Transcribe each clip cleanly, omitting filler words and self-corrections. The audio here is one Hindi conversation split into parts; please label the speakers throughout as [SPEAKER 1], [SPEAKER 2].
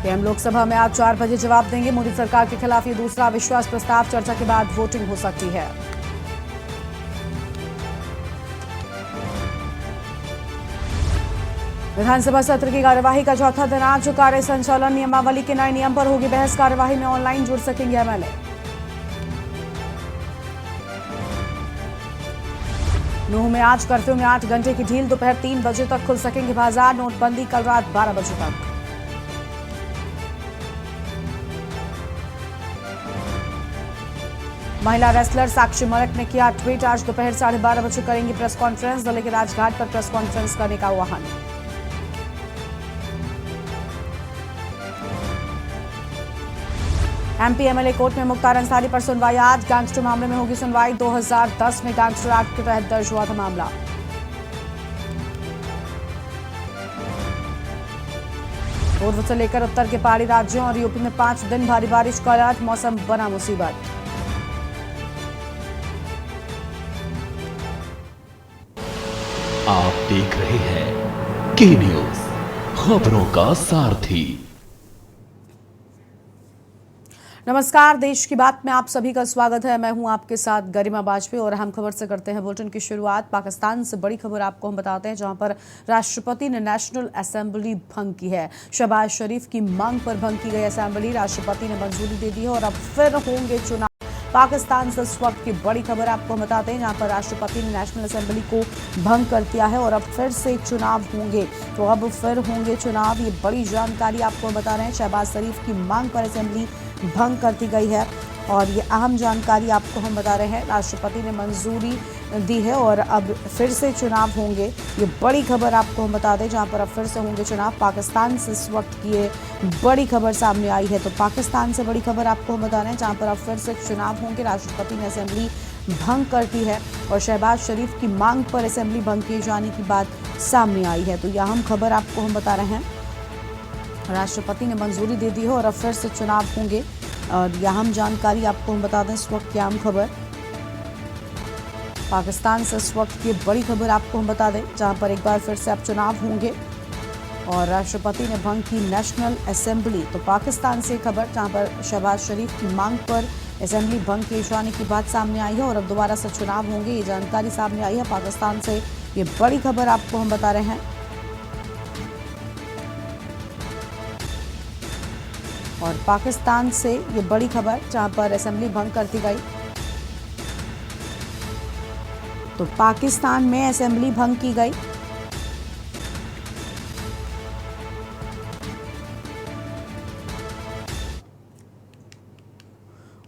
[SPEAKER 1] पीएम लोकसभा में आज 4 बजे जवाब देंगे। मोदी सरकार के खिलाफ ये दूसरा अविश्वास प्रस्ताव। चर्चा के बाद वोटिंग हो सकती है। विधानसभा सत्र की कार्यवाही का चौथा दिन आज कार्य संचालन नियमावली के नए नियम पर होगी बहस। कार्यवाही में ऑनलाइन जुड़ सकेंगे एमएलए। नूंह में आज कर्फ्यू में 8 घंटे की ढील। दोपहर 3 बजे तक खुल सकेंगे बाजार। नोटबंदी कल रात 12 बजे तक। महिला रेसलर साक्षी मलिक ने किया ट्वीट। आज दोपहर 12:30 बजे करेंगी प्रेस कॉन्फ्रेंस। दिल्ली के राजघाट पर प्रेस कॉन्फ्रेंस करने का आह्वान। एमपी एमएलए कोर्ट में मुख्तार अंसारी पर सुनवाई आज। गैंगस्टर मामले में होगी सुनवाई। 2010 में गैंगस्टर एक्ट के तहत दर्ज हुआ था मामला। पूर्व से लेकर उत्तर के पहाड़ी राज्यों और यूपी में 5 दिन भारी बारिश का अलर्ट। मौसम बना मुसीबत।
[SPEAKER 2] आप देख रहे हैं के न्यूज, खबरों का सारथी।
[SPEAKER 1] नमस्कार, देश की बात में आप सभी का स्वागत है। मैं हूं आपके साथ गरिमा वाजपेयी और अहम खबर से करते हैं बुलेटिन की शुरुआत। पाकिस्तान से बड़ी खबर आपको हम बताते हैं, जहां पर राष्ट्रपति ने नेशनल असेंबली भंग की है। शहबाज शरीफ की मांग पर भंग की गई असेंबली। राष्ट्रपति ने मंजूरी दे दी है और अब फिर होंगे चुनाव। पाकिस्तान से इस वक्त की बड़ी खबर आपको बताते हैं, जहां पर राष्ट्रपति ने नेशनल असेंबली को भंग कर दिया है और अब फिर से चुनाव होंगे। तो अब फिर होंगे चुनाव, ये बड़ी जानकारी आपको बता रहे हैं। शहबाज शरीफ की मांग पर असेंबली भंग कर दी गई है और ये अहम जानकारी आपको हम बता रहे हैं। राष्ट्रपति ने मंजूरी दी है और अब फिर से चुनाव होंगे। ये बड़ी खबर आपको हम बता दें, जहां पर अब फिर से होंगे चुनाव। पाकिस्तान से इस वक्त की ये बड़ी खबर सामने आई है। तो पाकिस्तान से बड़ी खबर आपको हम बता रहे हैं, जहां पर अब फिर से चुनाव होंगे। राष्ट्रपति ने असेंबली भंग कर दी है और शहबाज शरीफ की मांग पर असेंबली भंग किए जाने की बात सामने आई है। तो यह अहम खबर आपको हम बता रहे हैं। राष्ट्रपति ने मंजूरी दे दी है और अब फिर से चुनाव होंगे और यह अहम जानकारी आपको हम बता दें। इस वक्त की अहम खबर पाकिस्तान से इस वक्त की बड़ी खबर आपको हम बता दें, जहां पर एक बार फिर से अब चुनाव होंगे और राष्ट्रपति ने भंग की नेशनल असेंबली। तो पाकिस्तान से खबर, जहां पर शहबाज शरीफ की मांग पर असेंबली भंग किए जाने की बात सामने आई है और अब दोबारा से चुनाव होंगे, ये जानकारी सामने आई है। पाकिस्तान से ये बड़ी खबर आपको हम बता रहे हैं। और पाकिस्तान से ये बड़ी खबर, जहां पर असेंबली भंग कर दी गई। तो पाकिस्तान में असेंबली भंग की गई।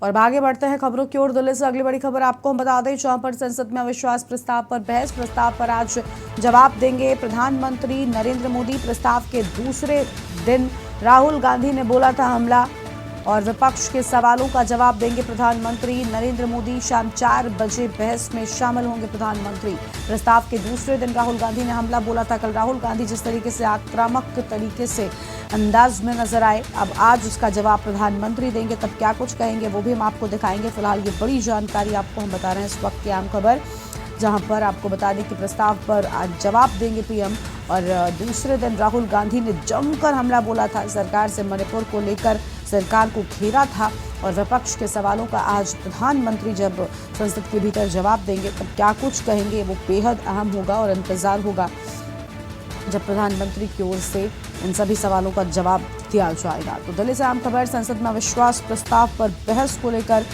[SPEAKER 1] और आगे बढ़ते हैं खबरों की ओर। दिल्ली से अगली बड़ी खबर आपको हम बता दें, जहां पर संसद में अविश्वास प्रस्ताव पर बहस। प्रस्ताव पर आज जवाब देंगे प्रधानमंत्री नरेंद्र मोदी। प्रस्ताव के दूसरे दिन राहुल गांधी ने बोला था हमला और विपक्ष के सवालों का जवाब देंगे प्रधानमंत्री नरेंद्र मोदी। शाम 4 बजे बहस में शामिल होंगे प्रधानमंत्री। प्रस्ताव के दूसरे दिन राहुल गांधी ने हमला बोला था। कल राहुल गांधी जिस तरीके से आक्रामक तरीके से अंदाज में नजर आए, अब आज उसका जवाब प्रधानमंत्री देंगे। तब क्या कुछ कहेंगे वो भी हम आपको दिखाएंगे। फिलहाल ये बड़ी जानकारी आपको हम बता रहे हैं, इस वक्त की आम खबर, जहां पर आपको बता दें कि प्रस्ताव पर आज जवाब देंगे पीएम। और दूसरे दिन राहुल गांधी ने जमकर हमला बोला था। सरकार से मणिपुर को लेकर सरकार को घेरा था और विपक्ष के सवालों का आज प्रधानमंत्री जब संसद के भीतर जवाब देंगे, तब क्या कुछ कहेंगे वो बेहद अहम होगा और इंतजार होगा जब प्रधानमंत्री की ओर से इन सभी सवालों का जवाब दिया जाएगा। तो दिल्ली से अहम खबर, संसद में अविश्वास प्रस्ताव पर बहस को लेकर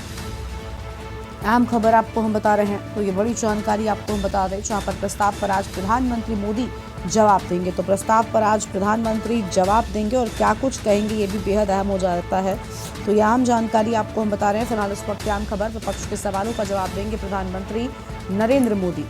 [SPEAKER 1] अहम खबर आपको हम बता रहे हैं। तो ये बड़ी जानकारी आपको हम बता दें, जहां पर प्रस्ताव पर आज प्रधानमंत्री मोदी जवाब देंगे। तो प्रस्ताव पर आज प्रधानमंत्री जवाब देंगे और क्या कुछ कहेंगे ये भी बेहद अहम हो जाता है। तो ये अहम जानकारी आपको हम बता रहे हैं। फिलहाल इस वक्त अहम खबर, विपक्ष के सवालों का जवाब देंगे प्रधानमंत्री नरेंद्र मोदी।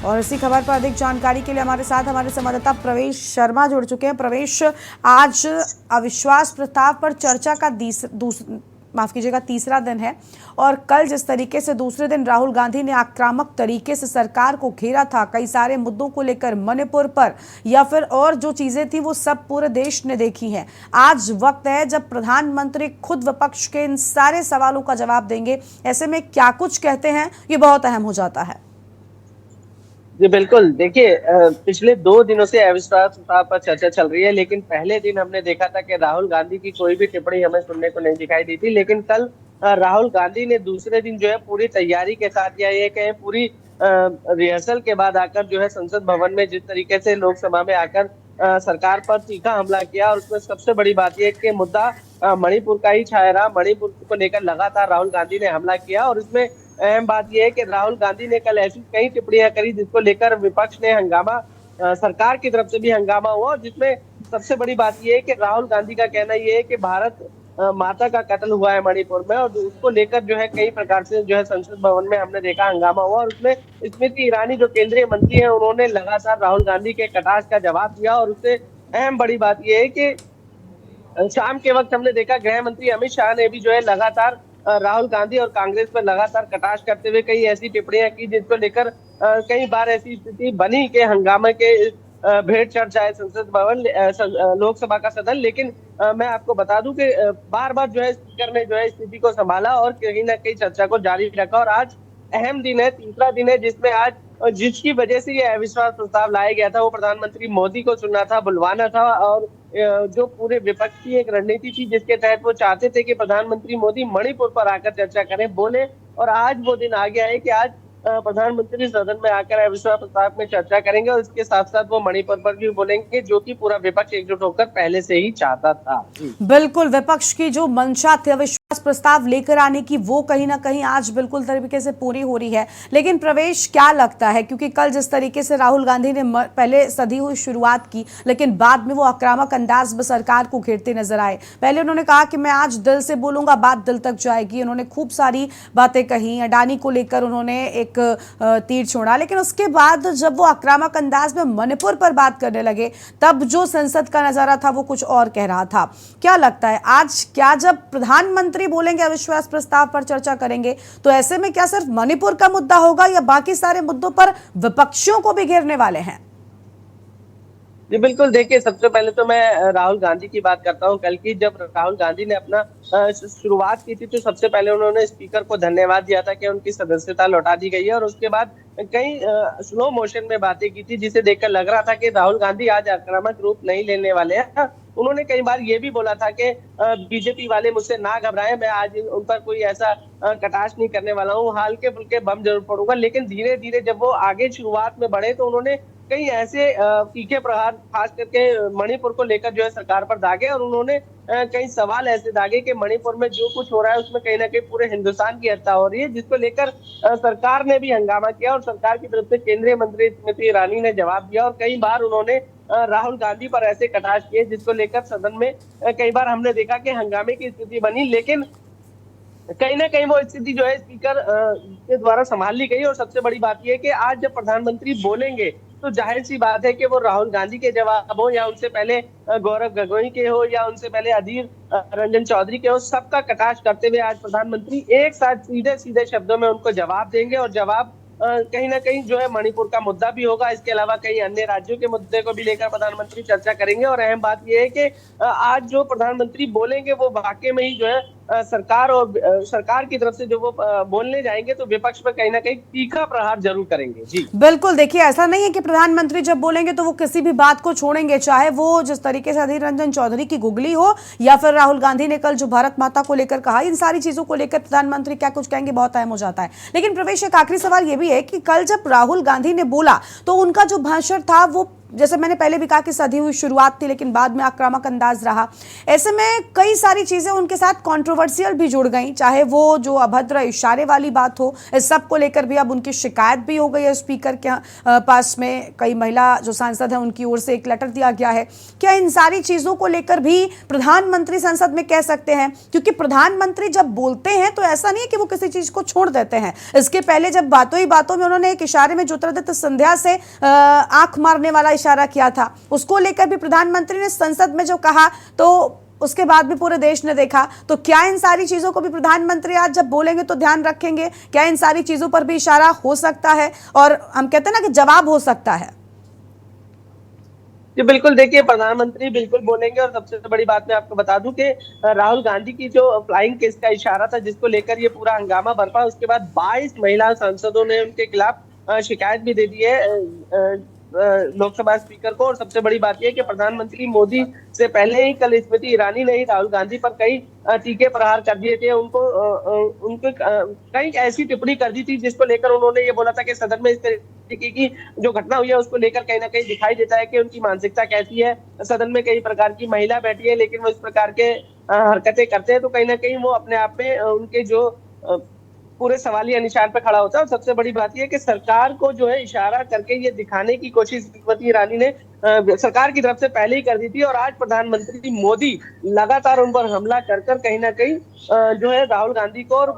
[SPEAKER 1] और इसी खबर पर अधिक जानकारी के लिए हमारे साथ हमारे संवाददाता प्रवेश शर्मा जुड़ चुके हैं। प्रवेश, आज अविश्वास प्रस्ताव पर चर्चा का तीसरा दिन है और कल जिस तरीके से दूसरे दिन राहुल गांधी ने आक्रामक तरीके से सरकार को घेरा था, कई सारे मुद्दों को लेकर, मणिपुर पर या फिर और जो चीजें थी वो सब पूरे देश ने देखी हैं। आज वक्त है जब प्रधानमंत्री खुद विपक्ष के इन सारे सवालों का जवाब देंगे। ऐसे में क्या कुछ कहते हैं ये बहुत अहम हो जाता है।
[SPEAKER 3] जी बिल्कुल। देखिए पिछले 2 दिनों से अविश्वास प्रस्ताव पर चर्चा चल रही है, लेकिन पहले दिन हमने देखा था कि राहुल गांधी की कोई भी टिप्पणी हमें सुनने को नहीं दिखाई दी थी। लेकिन कल राहुल गांधी ने दूसरे दिन जो है पूरी तैयारी के साथ या ये कहें पूरी रिहर्सल के बाद आकर जो है संसद भवन में जिस तरीके से लोकसभा में आकर सरकार पर तीखा हमला किया। और उसमें सबसे बड़ी बात यह कि मुद्दा मणिपुर का ही छाया रहा। मणिपुर को लेकर लगातार राहुल गांधी ने हमला किया और इसमें अहम बात यह है कि राहुल गांधी ने कल ऐसी कई टिप्पणियां करी जिसको लेकर विपक्ष ने हंगामा, सरकार की तरफ से भी हंगामा हुआ। और जिसमें सबसे बड़ी बात यह है कि राहुल गांधी का कहना यह है कि भारत माता का कत्ल हुआ है मणिपुर में, और उसको लेकर जो है कई प्रकार से जो है संसद भवन में हमने देखा हंगामा हुआ। और उसमें स्मृति ईरानी जो केंद्रीय मंत्री है उन्होंने लगातार राहुल गांधी के कटाक्ष का जवाब दिया। और उससे अहम बड़ी बात यह है कि शाम के वक्त हमने देखा गृह मंत्री अमित शाह ने भी जो है लगातार राहुल गांधी और कांग्रेस पर लगातार कटाक्ष करते हुए कई ऐसी टिप्पणियां की जिनको लेकर कई बार ऐसी स्थिति बनी कि हंगामे के भेंट चढ़ जाए संसद भवन, लोकसभा का सदन। लेकिन मैं आपको बता दूं कि बार बार जो है स्पीकर ने जो है स्थिति को संभाला और कहीं ना कहीं चर्चा को जारी रखा। और आज अहम दिन है, तीसरा दिन है, जिसमें आज जिसकी वजह से ये अविश्वास प्रस्ताव लाया गया था वो प्रधानमंत्री मोदी को चुनना था, बुलवाना था। और जो पूरे विपक्ष की एक रणनीति थी जिसके तहत वो चाहते थे कि प्रधानमंत्री मोदी मणिपुर पर आकर चर्चा करें, बोले। और आज वो दिन आ गया है कि आज प्रधानमंत्री सदन में आकर अविश्वास प्रस्ताव में चर्चा करेंगे और इसके साथ साथ वो मणिपुर पर भी बोलेंगे, जो कि पूरा विपक्ष एकजुट होकर पहले से ही चाहता था।
[SPEAKER 1] बिल्कुल, विपक्ष की जो मंशा थी अविश्वास प्रस्ताव लेकर आने की, वो कहीं ना कहीं आज बिल्कुल तरीके से पूरी हो रही है। लेकिन प्रवेश, क्या लगता है, क्योंकि कल जिस तरीके से राहुल गांधी ने पहले सधी हुई शुरुआत की, लेकिन बाद में वो आक्रामक अंदाज में सरकार को घेरते नजर आए। पहले उन्होंने कहा कि मैं आज दिल से बोलूंगा, बात दिल तक जाएगी। उन्होंने खूब सारी बातें कही, अडानी को लेकर उन्होंने एक तीर छोड़ा। लेकिन उसके बाद जब वो आक्रामक अंदाज में मणिपुर पर बात करने लगे, तब जो संसद का नजारा था वो कुछ और कह रहा था। क्या लगता है आज, क्या जब प्रधानमंत्री बोलेंगे अविश्वास प्रस्ताव पर चर्चा करेंगे, तो ऐसे में क्या सिर्फ मणिपुर का मुद्दा होगा या बाकी सारे मुद्दों पर विपक्षियों को भी घेरने वाले हैं?
[SPEAKER 3] जी बिल्कुल। देखिए सबसे पहले तो मैं राहुल गांधी की बात करता हूं। कल की जब राहुल गांधी ने अपना शुरुआत की थी तो सबसे पहले उन्होंने स्पीकर को धन्यवाद दिया था कि उनकी सदस्यता लौटा दी गई है। और उसके बाद कई स्लो मोशन में बातें की थी जिसे देखकर लग रहा था कि राहुल गांधी आज आक्रामक रूप नहीं लेने वाले हैं। उन्होंने कई बार ये भी बोला था कि बीजेपी वाले मुझसे ना घबराएं, मैं आज उन पर कोई ऐसा कटाक्ष नहीं करने वाला हूँ, हल्के फुल्के बम जरूर पड़ूंगा। लेकिन धीरे धीरे जब वो आगे शुरुआत में बढ़े तो उन्होंने कई ऐसे तीखे प्रहार खास करके मणिपुर को लेकर जो है सरकार पर दागे। और उन्होंने कई सवाल ऐसे दागे कि मणिपुर में जो कुछ हो रहा है उसमें कहीं ना कहीं पूरे हिंदुस्तान की हत्या हो रही है, जिसको लेकर सरकार ने भी हंगामा किया। और सरकार की तरफ से केंद्रीय मंत्री स्मृति ईरानी ने जवाब दिया। और कई बार उन्होंने राहुल गांधी पर ऐसे कटाक्ष किए जिसको लेकर सदन में कई बार हमने देखा कि हंगामे की स्थिति बनी। लेकिन कहीं ना कहीं वो स्थिति जो है स्पीकर के द्वारा संभाल ली गई। और सबसे बड़ी बात यह है कि आज जब प्रधानमंत्री बोलेंगे तो जाहिर सी बात है कि वो राहुल गांधी के जवाब हो या उनसे पहले गौरव गोगोई के हो या उनसे पहले अधीर रंजन चौधरी के हो, सबका कटाक्ष करते हुए आज प्रधानमंत्री एक साथ सीधे सीधे शब्दों में उनको जवाब देंगे। और जवाब कहीं ना कहीं जो है मणिपुर का मुद्दा भी होगा। इसके अलावा कई अन्य राज्यों के मुद्दे को भी लेकर प्रधानमंत्री चर्चा करेंगे। और अहम बात यह है कि आज जो प्रधानमंत्री बोलेंगे वो वाकई में ही जो है सरकार और सरकार की तरफ से जो वो बोलने जाएंगे तो विपक्ष पर कहीं ना कहीं तीखा प्रहार जरूर करेंगे। जी
[SPEAKER 1] बिल्कुल। देखिए, ऐसा नहीं है कि प्रधानमंत्री जब बोलेंगे तो वो किसी भी बात को छोड़ेंगे, चाहे वो जिस तरीके से अधीर रंजन चौधरी की गुगली हो या फिर राहुल गांधी ने कल जो भारत माता को लेकर कहा, इन सारी चीजों को लेकर प्रधानमंत्री क्या कुछ कहेंगे बहुत अहम हो जाता है। लेकिन प्रवेश, एक आखिरी सवाल ये भी है कि कल जब राहुल गांधी ने बोला तो उनका जो भाषण था वो, जैसे मैंने पहले भी कहा कि सधी हुई शुरुआत थी लेकिन बाद में आक्रामक अंदाज रहा। ऐसे में कई सारी चीजें उनके साथ कंट्रोवर्शियल भी जुड़ गई, चाहे वो जो अभद्र इशारे वाली बात हो, इस सब को लेकर भी अब उनकी शिकायत भी हो गई है स्पीकर के पास में। कई महिला जो सांसद हैं उनकी ओर से एक लेटर दिया गया है। क्या इन सारी चीजों को लेकर भी प्रधानमंत्री संसद में कह सकते हैं? क्योंकि प्रधानमंत्री जब बोलते हैं तो ऐसा नहीं है कि वो किसी चीज को छोड़ देते हैं। इसके पहले जब बातों ही बातों में उन्होंने एक इशारे में ज्योतिरादित्य सिंधिया से आंख मारने वाला इशारा किया था, उसको लेकर भी प्रधानमंत्री ने संसद में जो कहा तो उसके बाद भी पूरे देश ने देखा। तो क्या इन सारी चीजों को भी प्रधानमंत्री आज जब बोलेंगे तो ध्यान रखेंगे? क्या इन सारी चीजों पर भी इशारा हो सकता है और हम कहते हैं ना कि जवाब हो सकता है?
[SPEAKER 3] जी बिल्कुल। देखिए प्रधानमंत्री बिल्कुल बोलेंगे। और सबसे बड़ी बात मैं आपको बता दूं कि राहुल गांधी की जो फ्लाइंग केस का इशारा था जिसको लेकर ये पूरा हंगामा बरपा, उसके बाद 22 महिला सांसदों ने उनके खिलाफ शिकायत भी दे दी है लोकसभा स्पीकर को। और सबसे बड़ी बात यह है कि प्रधानमंत्री मोदी से पहले ही कल स्मृति ईरानी ने ही राहुल गांधी पर कई तीखे प्रहार कर दिए थे। उनको कई ऐसी टिप्पणी कर दी थी जिसको लेकर उन्होंने ये बोला था कि सदन में इस तरीके की जो घटना हुई है उसको लेकर कहीं ना कहीं दिखाई देता है कि उनकी मानसिकता कैसी है। सदन में कई प्रकार की महिला बैठी है लेकिन वो इस प्रकार के हरकतें करते हैं, तो कहीं ना कहीं वो अपने आप में उनके जो पूरे सवालिया निशान पे खड़ा होता है। और सबसे बड़ी बात यह है कि सरकार को जो है इशारा करके ये दिखाने की कोशिश स्मृति ईरानी ने सरकार की तरफ से पहले ही कर दी थी। और आज प्रधानमंत्री मोदी लगातार उन पर हमला कर कहीं ना कहीं जो है राहुल गांधी को और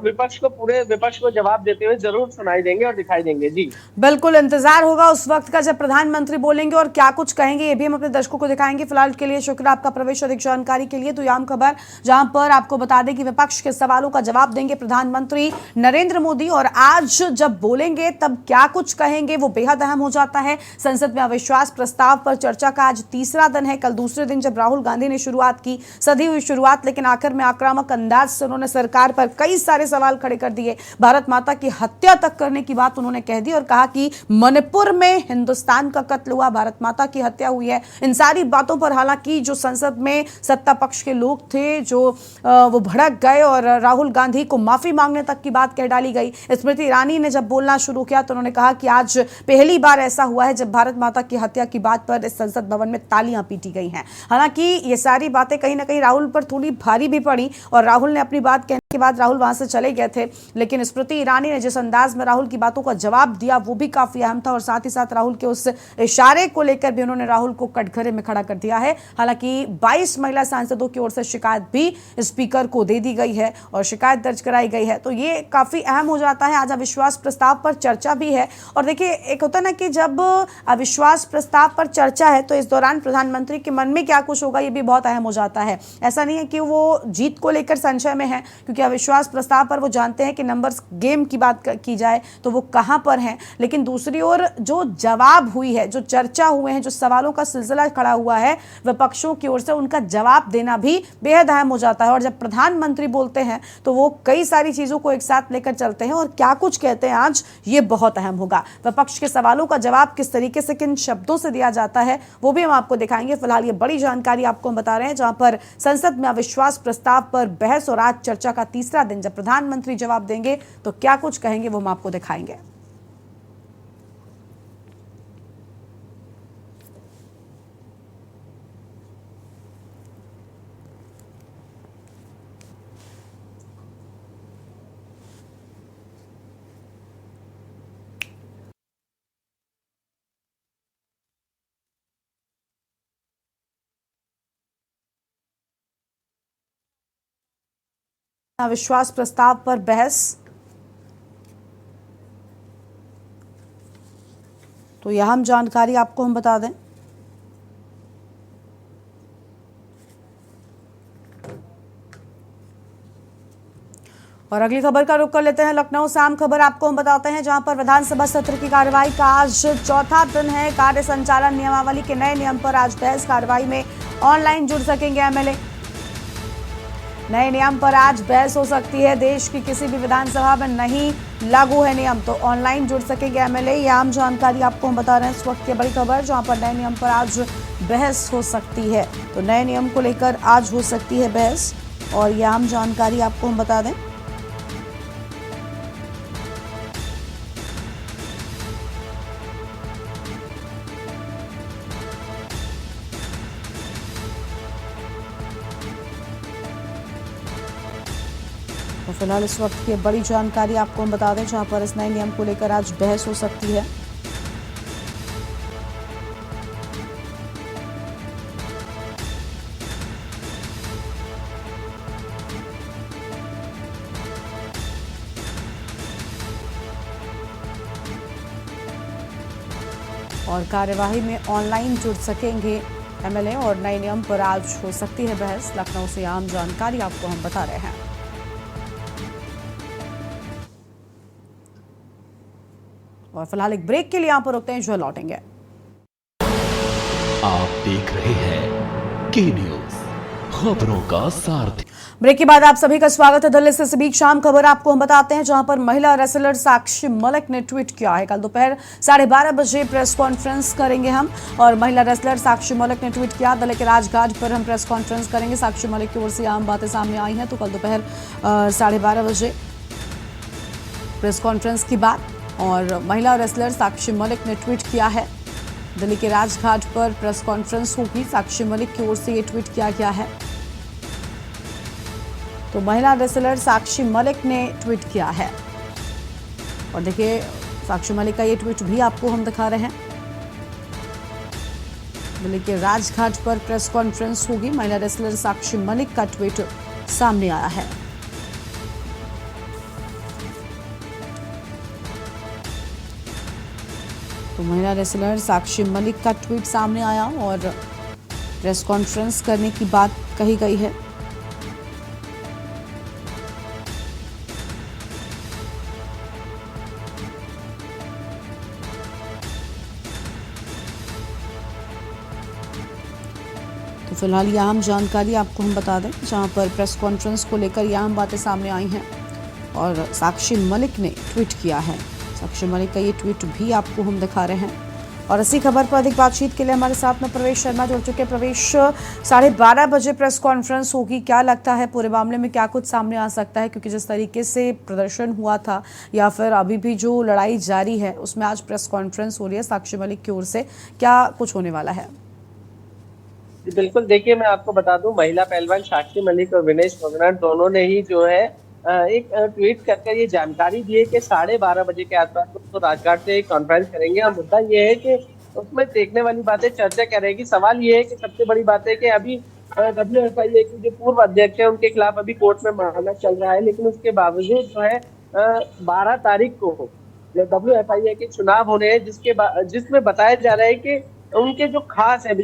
[SPEAKER 3] पूरे विपक्ष को जवाब देते हुए जरूर सुनाई देंगे और दिखाई देंगे। जी
[SPEAKER 1] बिल्कुल, इंतजार होगा उस वक्त का जब प्रधानमंत्री बोलेंगे और क्या कुछ कहेंगे, ये भी हम अपने दर्शकों को दिखाएंगे। फिलहाल के लिए शुक्रिया आपका प्रवेश। अधिक जानकारी के लिए तो आम खबर, जहां पर आपको बता दें कि विपक्ष के सवालों का जवाब देंगे प्रधानमंत्री नरेंद्र मोदी, और आज जब बोलेंगे तब क्या कुछ कहेंगे वो बेहद अहम हो जाता है। संसद में अविश्वास प्रस्ताव पर चर्चा का आज तीसरा दिन है। कल दूसरे दिन जब राहुल गांधी ने शुरुआत की, सधी हुई शुरुआत, लेकिन आखिर में आक्रामक अंदाज से उन्होंने सरकार पर कई सारे सवाल खड़े कर दिए। भारत माता की हत्या तक करने की बात उन्होंने कह दी और कहा कि मणिपुर में हिंदुस्तान का कत्ल हुआ, भारत माता की हत्या हुई है। इन सारी बातों पर हालांकि जो संसद में सत्ता पक्ष के लोग थे जो वो भड़क गए और राहुल गांधी को माफी मांगने तक की बात कह डाली गई। स्मृति ईरानी ने जब बोलना शुरू किया तो उन्होंने कहा कि आज पहली बार ऐसा हुआ है जब भारत माता की हत्या की बात पर इस संसद भवन में तालियां पीटी गई हैं। हालांकि ये सारी बातें कहीं ना कहीं राहुल पर थोड़ी भारी भी पड़ी और राहुल ने अपनी बात कहने के बाद राहुल वहां से चले गए थे, लेकिन स्मृति ईरानी ने जिस अंदाज में राहुल की बातों का जवाब दिया वो भी काफी अहम था। और साथ ही साथ राहुल के उस इशारे को लेकर भी उन्होंने राहुल को कटघरे में खड़ा कर दिया है। हालांकि 22 महिला सांसदों की ओर से शिकायत भी स्पीकर को दे दी गई है और शिकायत दर्ज कराई गई है, तो ये काफी अहम हो जाता है। आज अविश्वास प्रस्ताव पर चर्चा भी है और देखिए, एक होता है ना कि जब अविश्वास प्रस्ताव पर चर्चा है तो इस दौरान प्रधानमंत्री के मन में क्या कुछ होगा ये भी बहुत अहम हो जाता है। ऐसा नहीं है कि वो जीत को लेकर संशय में है, क्योंकि अविश्वास प्रस्ताव पर वो जानते हैं कि नंबर्स गेम की बात की जाए तो वो कहां पर हैं, लेकिन दूसरी ओर जो जवाब हुई है, जो चर्चा हुए हैं, जो सवालों का सिलसिला खड़ा हुआ है विपक्षों की ओर से, उनका जवाब देना भी बेहद अहम हो जाता है। और जब प्रधानमंत्री बोलते हैं तो वो कई सारी चीजों को एक साथ लेकर चलते हैं और क्या कुछ कहते हैं आज ये बहुत अहम होगा। विपक्ष के सवालों का जवाब किस तरीके से किन शब्दों से दिया जाता है वो भी हम आपको दिखाएंगे। फिलहाल ये बड़ी जानकारी आपको हम बता रहे हैं, जहां पर संसद में अविश्वास प्रस्ताव पर बहस और आज चर्चा का तीसरा दिन, जब प्रधानमंत्री जवाब देंगे तो क्या कुछ कहेंगे वो हम आपको दिखाएंगे। अविश्वास प्रस्ताव पर बहस, तो यह हम जानकारी आपको हम बता दें। और अगली खबर का रुख कर लेते हैं लखनऊ से। आम खबर आपको हम बताते हैं, जहां पर विधानसभा सत्र की कार्यवाही का आज चौथा दिन है। कार्य संचालन नियमावली के नए नियम पर आज बहस। कार्यवाही में ऑनलाइन जुड़ सकेंगे एमएलए। नए नियम पर आज बहस हो सकती है। देश की किसी भी विधानसभा में नहीं लागू है नियम, तो ऑनलाइन जुड़ सकेंगे एमएलए। ये आम जानकारी आपको हम बता रहे हैं इस वक्त की बड़ी खबर, जहां पर नए नियम पर आज बहस हो सकती है। तो नए नियम को लेकर आज हो सकती है बहस और ये आम जानकारी आपको हम बता दें। तो फिलहाल इस वक्त की बड़ी जानकारी आपको हम बता दें, जहां पर इस नए नियम को लेकर आज बहस हो सकती है। और कार्यवाही में ऑनलाइन जुड़ सकेंगे एमएलए और नए नियम पर आज हो सकती है बहस। लखनऊ से आम जानकारी आपको हम बता रहे हैं। और फिलहाल एक ब्रेक के लिए यहां पर रुकते हैं, जो लौटेंगे।
[SPEAKER 2] आप देख रहे हैं के न्यूज, खबरों का सारथी।
[SPEAKER 1] ब्रेक के बाद आप सभी का स्वागत है। दिल्ली से इस बीच शाम खबर आपको हम बताते हैं, जहां पर महिला रेसलर साक्षी मलिक ने ट्वीट किया है। कल दोपहर 12:30 बजे प्रेस कॉन्फ्रेंस करेंगे हम, और महिला रेसलर साक्षी मलिक ने ट्वीट किया, दिल्ली के राजघाट पर हम प्रेस कॉन्फ्रेंस करेंगे। साक्षी मलिक की ओर से आम बातें सामने आई हैं, तो कल दोपहर 12:30 बजे प्रेस कॉन्फ्रेंस की बात, और महिला रेसलर साक्षी मलिक ने ट्वीट किया है, दिल्ली के राजघाट पर प्रेस कॉन्फ्रेंस होगी। साक्षी मलिक की ओर से ये ट्वीट किया गया है। तो महिला रेसलर साक्षी मलिक ने ट्वीट किया है, और देखिए साक्षी मलिक का ये ट्वीट भी आपको हम दिखा रहे हैं। दिल्ली के राजघाट पर प्रेस कॉन्फ्रेंस होगी, महिला रेसलर साक्षी मलिक का ट्वीट सामने आया है। तो महिला रेसलर साक्षी मलिक का ट्वीट सामने आया, और प्रेस कॉन्फ्रेंस करने की बात कही गई है। तो फिलहाल ये अहम जानकारी आपको हम बता दें, जहां पर प्रेस कॉन्फ्रेंस को लेकर ये अहम बातें सामने आई हैं, और साक्षी मलिक ने ट्वीट किया है। साक्षी मलिक का ये ट्वीट भी आपको हम दिखा रहे हैं। और इसी खबर पर अधिक बातचीत के लिए हमारे साथ में प्रवेश शर्मा जुड़ चुके हैं। प्रवेश, 12:30 बजे प्रेस कॉन्फ्रेंस होगी, क्या लगता है पूरे मामले में क्या कुछ सामने आ सकता है? क्योंकि जिस तरीके से प्रदर्शन हुआ था, या फिर अभी भी जो लड़ाई जारी है, उसमें आज प्रेस कॉन्फ्रेंस हो रही है साक्षी मलिक की ओर से, क्या कुछ होने वाला है?
[SPEAKER 3] बिल्कुल, देखिए मैं आपको बता दूं, महिला पहलवान साक्षी मलिक और विनेश फोगाट दोनों ने ही जो है एक ट्वीट करके ये जानकारी दी है कि 12:30 बजे के आसपास तो राजघाट से एक कॉन्फ्रेंस करेंगे। और मुद्दा ये है कि उसमें देखने वाली बातें चर्चा क्या रहेगी। सवाल ये है कि सबसे बड़ी बात है कि अभी WFIA के जो पूर्व अध्यक्ष है, उनके खिलाफ अभी कोर्ट में मामला चल रहा है, लेकिन उसके बावजूद जो है 12 तारीख को WFIA के चुनाव होने हैं, जिसमें बताया जा रहा है कि उनके जो खास है,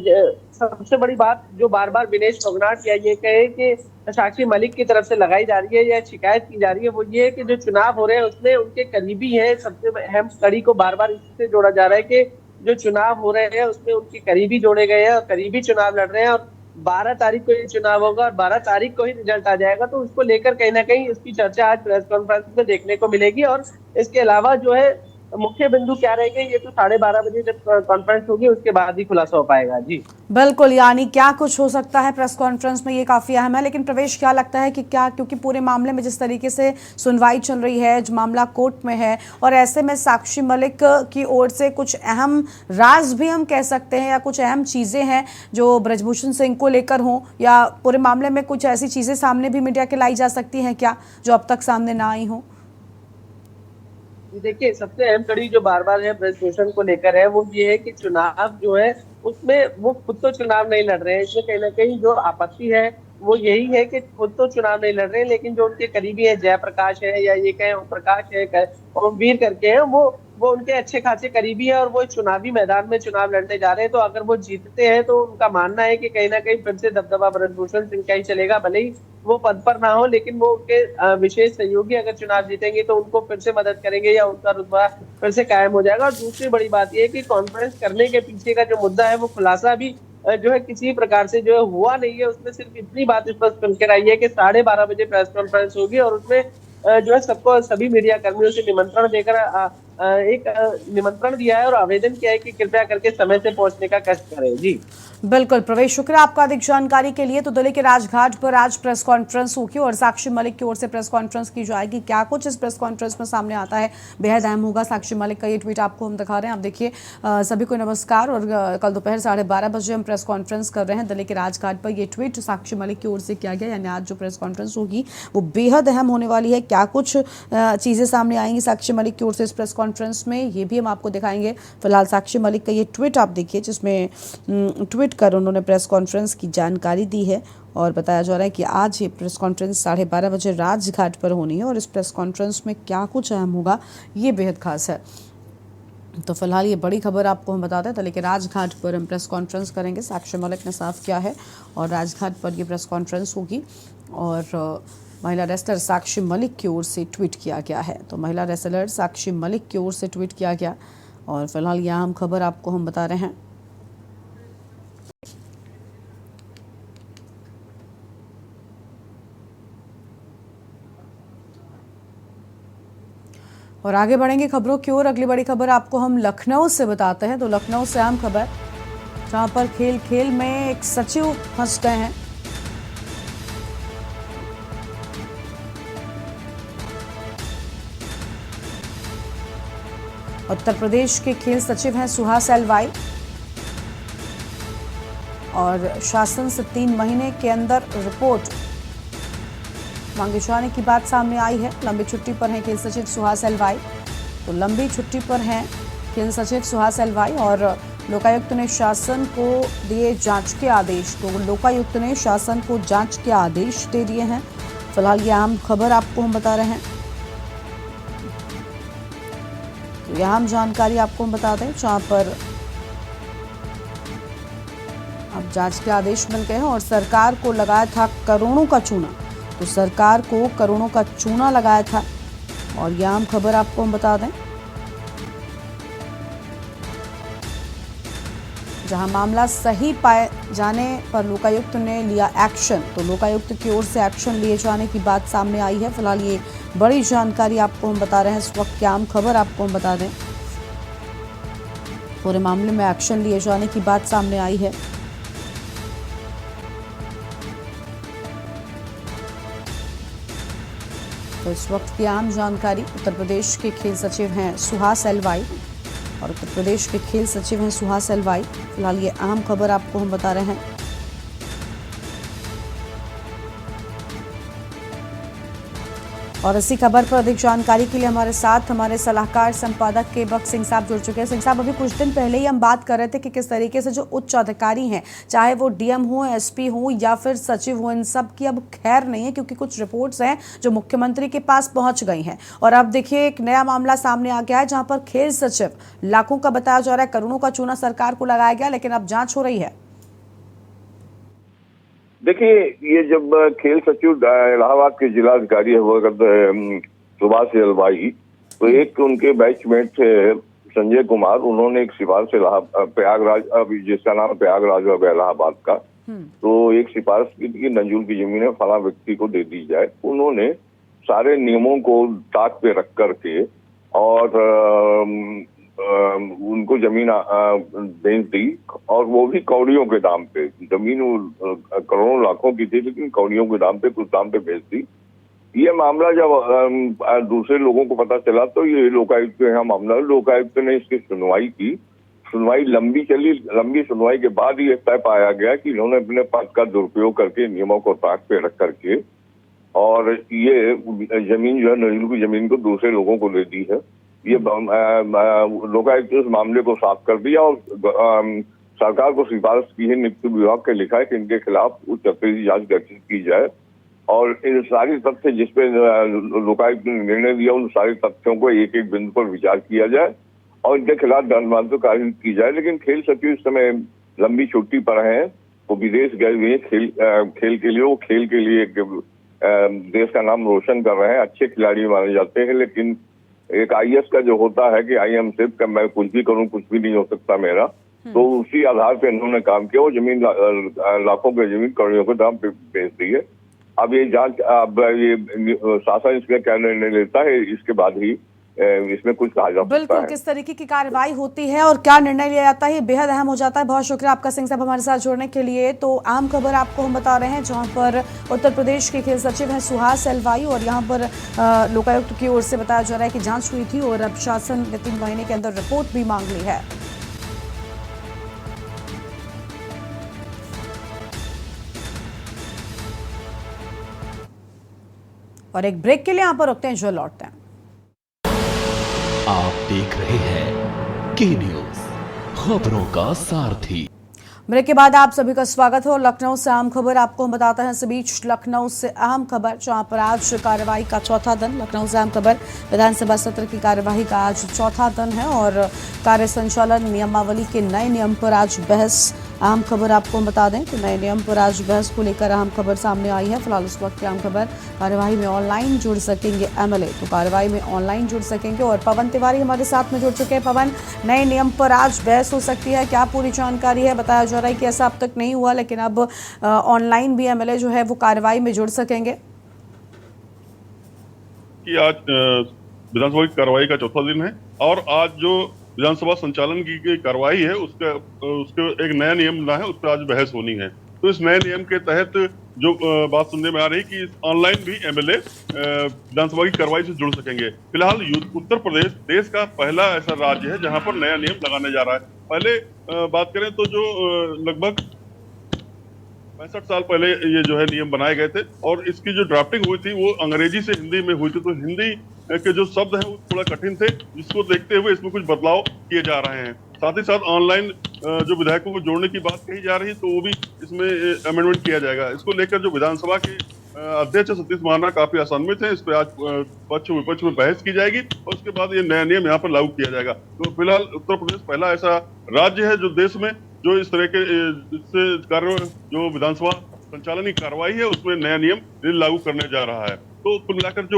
[SPEAKER 3] सबसे बड़ी बात जो बार बार विनेश फोगाट या ये कहे कि साक्षी मलिक की तरफ से लगाई जा रही है या शिकायत की जा रही है, वो ये है कि जो चुनाव हो रहे हैं उसमें उनके करीबी हैं। सबसे अहम कड़ी को बार बार इससे जोड़ा जा रहा है कि जो चुनाव हो रहे हैं उसमें उनके करीबी जोड़े गए हैं और करीबी चुनाव लड़ रहे हैं, और 12 तारीख को ये चुनाव होगा और 12 तारीख को ही रिजल्ट आ जाएगा। तो उसको लेकर कहीं ना कहीं इसकी चर्चा आज प्रेस कॉन्फ्रेंस में देखने को मिलेगी। और इसके अलावा जो है मुख्य बिंदु क्या रहेंगे, ये तो 12:30 बजे जब कॉन्फ्रेंस होगी उसके बाद ही खुलासा हो पाएगा। जी
[SPEAKER 1] बिल्कुल, यानी क्या कुछ हो सकता है प्रेस कॉन्फ्रेंस में, ये काफी अहम है। लेकिन प्रवेश, क्या लगता है कि क्या, क्योंकि पूरे मामले में जिस तरीके से सुनवाई चल रही है, जो मामला कोर्ट में है, और ऐसे में साक्षी मलिक की ओर से कुछ अहम राज भी हम कह सकते हैं, या कुछ अहम चीजें हैं जो ब्रजभूषण सिंह को लेकर हों, या पूरे मामले में कुछ ऐसी चीजें सामने भी मीडिया के लाई जा सकती हैं क्या, जो अब तक सामने ना आई हो?
[SPEAKER 3] देखिए, सबसे अहम कड़ी जो बार बार है ब्रजभूषण को लेकर है, वो ये है कि चुनाव जो है उसमें वो खुद तो चुनाव नहीं लड़ रहे हैं। इसमें कहीं ना कहीं जो आपत्ति है वो यही है कि खुद तो चुनाव नहीं लड़ रहे हैं, लेकिन जो उनके करीबी है, जयप्रकाश है या ये कहें ओम प्रकाश है, ओमवीर करके हैं, वो उनके अच्छे खासे करीबी है, और वो चुनावी मैदान में चुनाव लड़ने जा रहे हैं। तो अगर वो जीतते हैं तो उनका मानना है कि कहीं ना कहीं फिर से दबदबा ब्रजभूषण सिंह का ही चलेगा। भले ही वो पद पर ना हो, लेकिन वो उनके विशेष सहयोगी अगर चुनाव जीतेंगे तो उनको फिर से मदद करेंगे या उनका रुतबा फिर से कायम हो जाएगा। और दूसरी बड़ी बात यह है कि कॉन्फ्रेंस करने के पीछे का जो मुद्दा है, वो खुलासा भी जो है किसी प्रकार से जो है हुआ नहीं है। उसमें सिर्फ इतनी बात स्पष्ट कर आई है कि 12:30 बजे प्रेस कॉन्फ्रेंस होगी, और उसमें जो है सबको, सभी मीडिया कर्मियों से निमंत्रण देकर एक निमंत्रण दिया है और आवेदन किया है कि कृपया करके समय से पहुंचने का कष्ट करें। जी
[SPEAKER 1] बिल्कुल प्रवेश, शुक्रिया आपका अधिक जानकारी के लिए। तो दिल्ली के राजघाट पर आज प्रेस कॉन्फ्रेंस होगी, और साक्षी मलिक की ओर से प्रेस कॉन्फ्रेंस की जाएगी। क्या कुछ इस प्रेस कॉन्फ्रेंस में सामने आता है, बेहद अहम होगा। साक्षी मलिक का ये ट्वीट आपको हम दिखा रहे हैं। आप देखिए, सभी को नमस्कार, और कल दोपहर 12:30 बजे हम प्रेस कॉन्फ्रेंस कर रहे हैं। दिल्ली के राजघाट पर ये ट्वीट साक्षी मलिक की ओर से किया गया, यानी आज जो प्रेस कॉन्फ्रेंस होगी वो बेहद अहम होने वाली है। क्या कुछ चीज़ें सामने आएंगी साक्षी मलिक की ओर से इस प्रेस कॉन्फ्रेंस में, ये भी हम आपको दिखाएंगे। फिलहाल साक्षी मलिक का ये ट्वीट आप देखिए, जिसमें ट्वीट कर उन्होंने प्रेस कॉन्फ्रेंस की जानकारी दी है, और बताया जा रहा है कि आज ये प्रेस कॉन्फ्रेंस 12:30 बजे राजघाट पर होनी है, और इस प्रेस कॉन्फ्रेंस में क्या कुछ अहम होगा ये बेहद खास है। तो फिलहाल ये बड़ी खबर आपको हम बताते हैं, दिल्ली के राजघाट पर हम प्रेस कॉन्फ्रेंस करेंगे, साक्षी मलिक ने साफ किया है, और राजघाट पर ये प्रेस कॉन्फ्रेंस होगी। और महिला रेसलर साक्षी मलिक की ओर से ट्वीट किया गया है। तो महिला रेसलर साक्षी मलिक की ओर से ट्वीट किया गया, और फिलहाल यह अहम खबर आपको हम बता रहे हैं। और आगे बढ़ेंगे खबरों की ओर। अगली बड़ी खबर आपको हम लखनऊ से बताते हैं। तो लखनऊ से अहम खबर, जहां पर खेल खेल में एक सचिव फंस गए हैं। उत्तर प्रदेश के खेल सचिव हैं सुहास एलवाई, और शासन से 3 महीने के अंदर रिपोर्ट मांगे जाने की बात सामने आई है। लंबी छुट्टी पर हैं खेल सचिव सुहास एलवाई। तो लंबी छुट्टी पर हैं खेल सचिव सुहास एलवाई, और लोकायुक्त ने शासन को दिए जांच के आदेश। तो लोकायुक्त ने शासन को जांच के आदेश दे दिए हैं। फिलहाल ये अहम खबर आपको हम बता रहे हैं। तो यह अहम जानकारी आपको हम बता दें, जहां पर अब जांच के आदेश मिल गए हैं और सरकार को लगाया था करोड़ों का चूना। तो सरकार को करोड़ों का चूना लगाया था, और यह अहम खबर आपको हम बता दें। जहां मामला सही पाए जाने पर लोकायुक्त ने लिया एक्शन। तो लोकायुक्त की ओर से एक्शन लिए जाने की बात सामने आई है। फिलहाल ये बड़ी जानकारी आपको हम बता रहे हैं। इस वक्त की आम खबर आपको हम बता दें, पूरे मामले में एक्शन लिए जाने की बात सामने आई है। तो इस वक्त की आम जानकारी, उत्तर प्रदेश के खेल सचिव हैं सुहास एलवाई, और उत्तर प्रदेश के खेल सचिव हैं सुहास एलवाई। फिलहाल ये अहम खबर आपको हम बता रहे हैं। और इसी खबर पर अधिक जानकारी के लिए हमारे साथ हमारे सलाहकार संपादक केबक सिंह साहब जुड़ चुके हैं। सिंह साहब, अभी कुछ दिन पहले ही हम बात कर रहे थे कि किस तरीके से जो उच्च अधिकारी हैं, चाहे वो डीएम हो, एसपी हो या फिर सचिव हो, इन सब की अब खैर नहीं है, क्योंकि कुछ रिपोर्ट्स हैं जो मुख्यमंत्री के पास पहुंच गई हैं। और अब देखिए एक नया मामला सामने आ गया है, जहां पर खेल सचिव लाखों का बताया जा रहा है, करोड़ों का चूना सरकार को लगाया गया, लेकिन अब जांच हो रही है।
[SPEAKER 4] देखिए, ये जब खेल सचिव इलाहाबाद के जिला अधिकारी हुआ करते सुभाष एलवाई, तो एक उनके बैचमेट थे संजय कुमार, उन्होंने एक सिफारिश प्रयागराज, अभी जिसका नाम प्रयागराज है इलाहाबाद का, तो एक सिफारिश की थी कि नंजुल की जमीनें फला व्यक्ति को दे दी जाए। उन्होंने सारे नियमों को ताक पे रख करके और उनको जमीन बेच दी, और वो भी कौड़ियों के दाम पे। जमीन करोड़ों लाखों की थी, लेकिन कौड़ियों के दाम पे, कुछ दाम पे बेच दी। ये मामला जब दूसरे लोगों को पता चला, तो ये लोकायुक्त के यहाँ मामला, लोकायुक्त ने इसकी सुनवाई की। सुनवाई लंबी चली। लंबी सुनवाई के बाद ये तय पाया गया कि इन्होंने अपने पद का दुरुपयोग करके, नियमों को ताक पे रख करके, और ये जमीन जो है नजूल की जमीन को दूसरे लोगों को दे दी है। ये लोकायुक्त इस मामले को साफ कर दिया, और सरकार को सिफारिश की है, नियुक्त विभाग के लिखा है कि इनके खिलाफ उच्च स्तरीय जांच गठित की जाए, और इन सारी तथ्य जिसपे लोकायुक्त ने निर्णय दिया, उन सारे तथ्यों को एक एक बिंदु पर विचार किया जाए और इनके खिलाफ दंडात्मक कार्रवाई की जाए। लेकिन खेल सचिव इस समय लंबी छुट्टी पर हैं, वो विदेश गए हुए हैं खेल के लिए। वो खेल के लिए देश का नाम रोशन कर रहे हैं, अच्छे खिलाड़ी माने जाते हैं। लेकिन एक आईएएस का जो होता है कि आई एम सेफ, मैं कुछ भी करूं, कुछ भी नहीं हो सकता मेरा, तो उसी आधार पे इन्होंने काम किया। वो जमीन लाखों की जमीन करोड़ों के दाम पे बेच दी है। अब ये जांच, अब ये शासन इसमें क्या निर्णय लेता है, इसके बाद ही इसमें कुछ कहा जा सकता है।
[SPEAKER 1] बिल्कुल, किस तरीके की कार्रवाई होती है और क्या निर्णय लिया जाता है, ये बेहद अहम हो जाता है। बहुत शुक्रिया आपका सिंह साहब हमारे साथ जुड़ने के लिए। तो आम खबर आपको हम बता रहे हैं, जहां पर उत्तर प्रदेश के खेल सचिव हैं सुहास एलवाई, और यहां पर लोकायुक्त की ओर से बताया जा रहा है कि जांच हुई थी, और अब शासन ने 3 महीने के अंदर रिपोर्ट भी मांग ली है। और एक ब्रेक के लिए यहाँ पर रुकते हैं, जो लौटते हैं।
[SPEAKER 2] आप देख रहे हैं के न्यूज, खबरों का सारथी।
[SPEAKER 1] ब्रेक के बाद आप सभी का स्वागत है। और लखनऊ से अहम खबर आपको हम बताते हैं। इस बीच लखनऊ से अहम खबर, जहां पर आज कार्रवाई का चौथा दिन। लखनऊ से अहम खबर, विधानसभा सत्र की कार्यवाही का आज चौथा दिन है, और कार्य संचालन नियमावली के नए नियम पर आज बहस। अहम खबर आपको हम बता दें कि नए नियम पर आज बहस को लेकर अहम खबर सामने आई है। फिलहाल इस वक्त की अहम खबर, कार्यवाही में ऑनलाइन जुड़ सकेंगे एमएलए, तो कार्यवाही में ऑनलाइन जुड़ सकेंगे। और पवन तिवारी हमारे साथ में जुड़ चुके हैं। पवन, नए नियम पर आज बहस हो सकती है, क्या पूरी जानकारी है? बताया जा रहा है कि ऐसा अब तक नहीं हुआ, लेकिन अब ऑनलाइन भी एमएलए जो है वो कार्यवाही में जुड़ सकेंगे।
[SPEAKER 5] कि आज विधानसभा की कार्रवाई का चौथा दिन है और आज जो विधानसभा संचालन की कार्रवाई है उसके एक नया नियम बना है, उस पर आज बहस होनी है। तो इस नए नियम के तहत जो बात सुनने में आ रही कि ऑनलाइन भी एमएलए विधानसभा की कार्रवाई से जुड़ सकेंगे। फिलहाल उत्तर प्रदेश देश का पहला ऐसा राज्य है जहां पर नया नियम लगाने जा रहा है। पहले बात करें तो जो लगभग 65 साल पहले ये जो है नियम बनाए गए थे और इसकी जो ड्राफ्टिंग हुई थी वो अंग्रेजी से हिंदी में हुई थी। तो हिंदी के जो शब्द हैं वो थोड़ा कठिन थे, जिसको देखते हुए इसमें कुछ बदलाव किए जा रहे हैं। साथ ही साथ ऑनलाइन जो विधायकों को जोड़ने की बात कही जा रही है तो वो भी इसमें अमेंडमेंट किया जाएगा। इसको लेकर जो विधानसभा के अध्यक्ष सतीश महाना काफी असहमत हैं। इस पर आज पक्ष विपक्ष में बहस की जाएगी और उसके बाद ये नया नियम यहाँ पर लागू किया जाएगा। तो फिलहाल उत्तर प्रदेश पहला ऐसा राज्य है जो देश में जो इस तरह के इससे कार्य जो विधानसभा संचालन की कार्रवाई है उसमें नया नियम लागू करने जा रहा है। तो कुल मिलाकर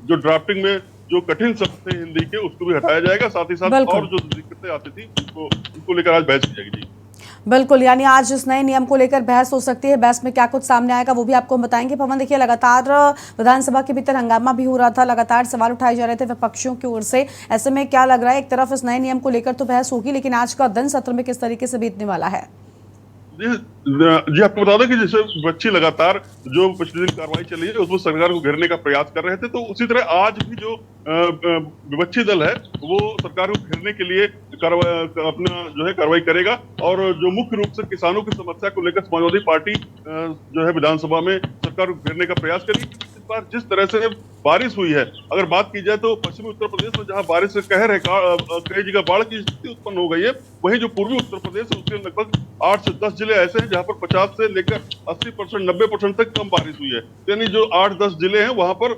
[SPEAKER 5] जो ड्राफ्टिंग में जो कठिन शब्द थे हिंदी के उसको भी हटाया जाएगा। साथ ही साथ और जो दिक्कतें आती थी उनको लेकर आज बहस की जाएगी। जी
[SPEAKER 1] बिल्कुल, यानी आज इस नए नियम को लेकर बहस हो सकती है। बहस में क्या कुछ सामने आएगा वो भी आपको हम बताएंगे। पवन, देखिए लगातार विधानसभा के भीतर हंगामा भी हो रहा था, लगातार सवाल उठाए जा रहे थे विपक्षियों की ओर से। ऐसे में क्या लग रहा है, एक तरफ इस नए नियम को लेकर तो बहस होगी, लेकिन आज का दिन सत्र में किस तरीके से बीतने वाला है?
[SPEAKER 5] जी आपको बता दें कि जैसे विपक्षी लगातार जो पिछले दिन कार्रवाई चली है उसमें सरकार को घेरने का प्रयास कर रहे थे, तो उसी तरह आज भी जो विपक्षी दल है वो सरकार को घेरने के लिए अपना जो है कार्रवाई करेगा। और जो मुख्य रूप से किसानों की समस्या को लेकर समाजवादी पार्टी जो है विधानसभा में सरकार को घेरने का प्रयास करी। इस बार जिस तरह से बारिश हुई है, अगर बात की जाए तो पश्चिमी उत्तर प्रदेश में जहां बारिश से कहर है, कई जगह बाढ़ की स्थिति उत्पन्न हो गई है, वहीं जो पूर्वी उत्तर प्रदेश है उसके लगभग 8 से 10 जिले ऐसे हैं जहां पर 50 से लेकर 80%, 90% तक कम बारिश हुई है। यानी जो 8-10 जिले हैं वहां पर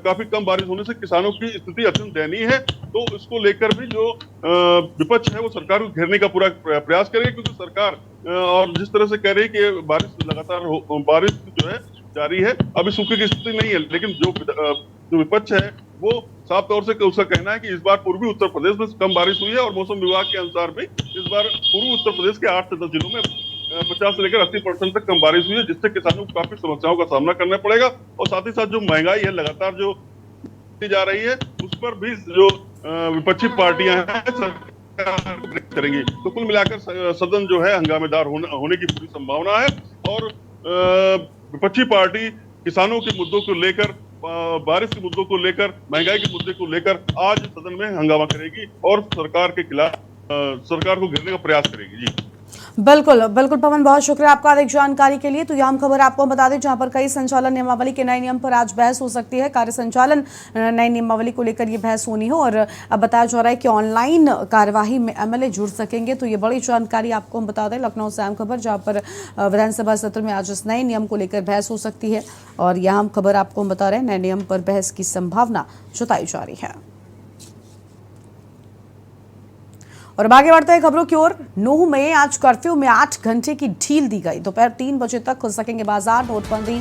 [SPEAKER 5] काफी कम बारिश होने से किसानों की स्थिति अत्यंत दयनीय है। तो इसको लेकर भी जो विपक्ष है वो सरकार को घेरने का पूरा प्रयास करेगी, क्योंकि सरकार और जिस तरह से कह रही है कि बारिश लगातार बारिश जो है जारी है, अभी सूखे की स्थिति नहीं है, लेकिन जो विपक्ष है वो साफ तौर से उसका कहना है कि इस बार पूर्वी उत्तर प्रदेश में कम बारिश हुई है और मौसम विभाग के अनुसार भी इस बार पूर्वी उत्तर प्रदेश के 8 से 10 जिलों में 50 से लेकर 80% तक कम बारिश हुई है, जिससे किसानों को काफी समस्याओं का सामना करना पड़ेगा। और साथ ही साथ जो महंगाई है लगातार जो जा रही है उस पर भी जो विपक्षी पार्टियां हैं करेंगी। तो कुल मिलाकर सदन जो है हंगामेदार होने की पूरी संभावना है और विपक्षी पार्टी किसानों के मुद्दों को लेकर, बारिश के मुद्दों को लेकर, महंगाई के मुद्दे को लेकर आज सदन में हंगामा करेगी और सरकार के खिलाफ सरकार को घेरने का प्रयास करेगी। जी
[SPEAKER 1] बिल्कुल बिल्कुल पवन, बहुत शुक्रिया आपका अधिक जानकारी के लिए। तो यह हम खबर आपको बता दें जहां पर कई संचालन नियमावली के नए नियम पर आज बहस हो सकती है। कार्य संचालन नई नियमावली को लेकर ये बहस होनी हो और अब बताया जा रहा है कि ऑनलाइन कार्यवाही में एमएलए जुड़ सकेंगे। तो ये बड़ी जानकारी आपको हम बता दें लखनऊ से अहम खबर, जहाँ पर विधानसभा सत्र में आज इस नए नियम को लेकर बहस हो सकती है और यह हम खबर आपको हम बता रहे हैं नए नियम पर बहस की संभावना जताई जा रही है। और अब आगे बढ़ते हैं खबरों की ओर। नूह में आज कर्फ्यू में 8 घंटे की ढील दी गई। दोपहर 3 बजे तक खुल सकेंगे बाजार। नोटबंदी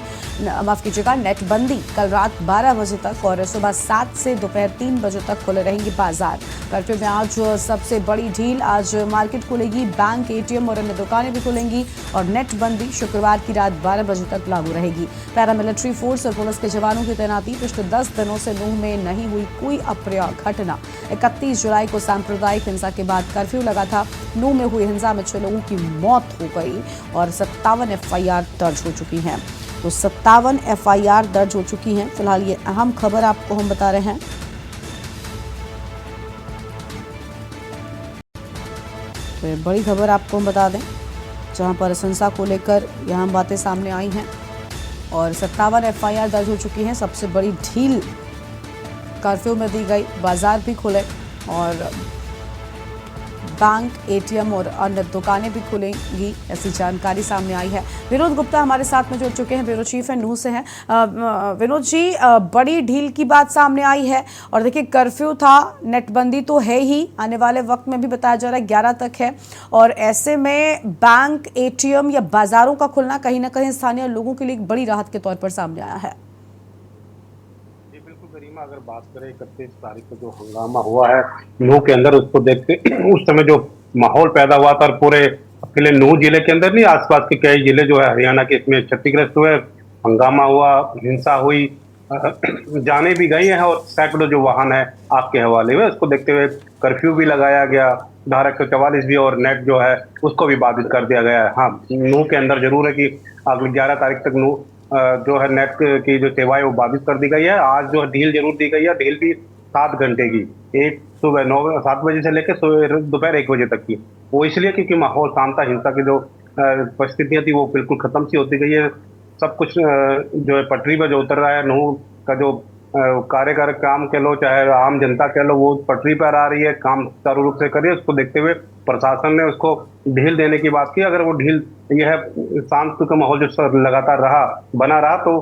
[SPEAKER 1] माफ कीजिएगा नेटबंदी कल रात 12 बजे तक और सुबह 7 से दोपहर 3 बजे तक खुले रहेंगे बाजार। कर्फ्यू में आज सबसे बड़ी ढील, आज मार्केट खुलेगी, बैंक, एटीएम और अन्य दुकानें भी खुलेंगी और नेटबंदी शुक्रवार की रात 12 बजे तक लागू रहेगी। पैरामिलिट्री फोर्स और पुलिस के जवानों की तैनाती। पिछले 10 दिनों से नूह में नहीं हुई कोई अप्रिय घटना। 31 जुलाई को सांप्रदायिक हिंसा के बाद कर्फ्यू लगा था। नूह में हुई हिंसा में 6 लोगों की मौत हो गई और 57 एफआईआर दर्ज हो चुकी हैं। तो 57 एफआईआर दर्ज हो चुकी हैं। फिलहाल ये अहम खबर आपको हम बता रहे हैं। तो ये बड़ी खबर आपको हम बता दें जहां पर इस हिंसा को लेकर यहाँ बातें सामने आई हैं और 57 एफआईआर दर्ज हो चुकी हैं। सबसे बड़ी ढील कर्फ्यू में दी गई, बाजार भी खुले और बैंक, एटीएम और अन्य दुकानें भी खुलेंगी, ऐसी जानकारी सामने आई है। विनोद गुप्ता हमारे साथ में जुड़ चुके हैं, ब्यूरो चीफ है नूह से हैं। विनोद जी, बड़ी ढील की बात सामने आई है और देखिए कर्फ्यू था, नेटबंदी तो है ही, आने वाले वक्त में भी बताया जा रहा है 11 तक है और ऐसे में बैंक, एटीएम या बाजारों का खुलना कहीं ना कहीं स्थानीय लोगों के लिए एक बड़ी राहत के तौर पर सामने आया है।
[SPEAKER 6] अगर बात करें 31 तारीख को जो हंगामा हुआ है नूह के अंदर, उसको देखते उस समय जो माहौल पैदा हुआ था पूरे अकेले नूह जिले के अंदर नहीं, आसपास के कई जिले जो है हरियाणा के इसमें क्षतिग्रस्त हुए, हंगामा हुआ, हिंसा हुई, जाने भी गई हैं और सैकड़ों जो वाहन है आग के हवाले में। उसको देखते हुए कर्फ्यू भी लगाया गया, धारा 144 भी, और नेट जो है उसको भी बाधित कर दिया गया है। हाँ, नूह के अंदर जरूर है कि अगली 11 तारीख तक नूह जो है नेट की जो सेवा है वो बाधित कर दी गई है। आज जो है ढील जरूर दी गई है, ढील भी 7 घंटे की, एक सुबह 7 बजे से लेकर दोपहर 1 बजे तक की। वो इसलिए क्योंकि माहौल शांत था, हिंसा की जो परिस्थितियां थी वो बिल्कुल खत्म सी होती गई है। सब कुछ जो है पटरी पर जो उतर रहा है, नूह का जो कार्यकर काम कह लो चाहे आम जनता कह लो, वो पटरी पर आ रही है, काम चारू रूप से कर रही है। उसको देखते हुए प्रशासन ने उसको ढील देने की बात की। अगर वो ढील यह शांत का माहौल जो लगातार बना रहा तो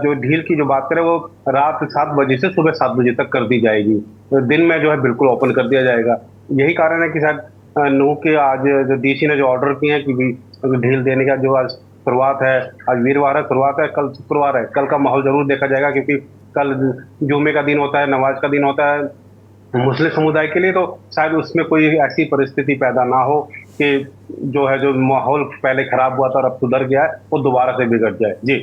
[SPEAKER 6] जो ढील की जो बात करें वो रात 7 बजे से सुबह 7 बजे तक कर दी जाएगी। तो दिन में जो है बिल्कुल ओपन कर दिया जाएगा। यही कारण है कि शायद नूह के आज जो डीसी ने जो ऑर्डर किए हैं कि भी ढील देने का जो आज शुरुआत है, आज वीरवार है, शुरुआत है, कल शुक्रवार है, कल का माहौल जरूर देखा जाएगा क्योंकि कल जुमे का दिन होता है, नमाज का दिन होता है मुस्लिम समुदाय के लिए। तो शायद उसमें कोई ऐसी परिस्थिति पैदा ना हो कि जो माहौल पहले खराब हुआ था और अब सुधर गया है वो दोबारा से बिगड़ जाए। जी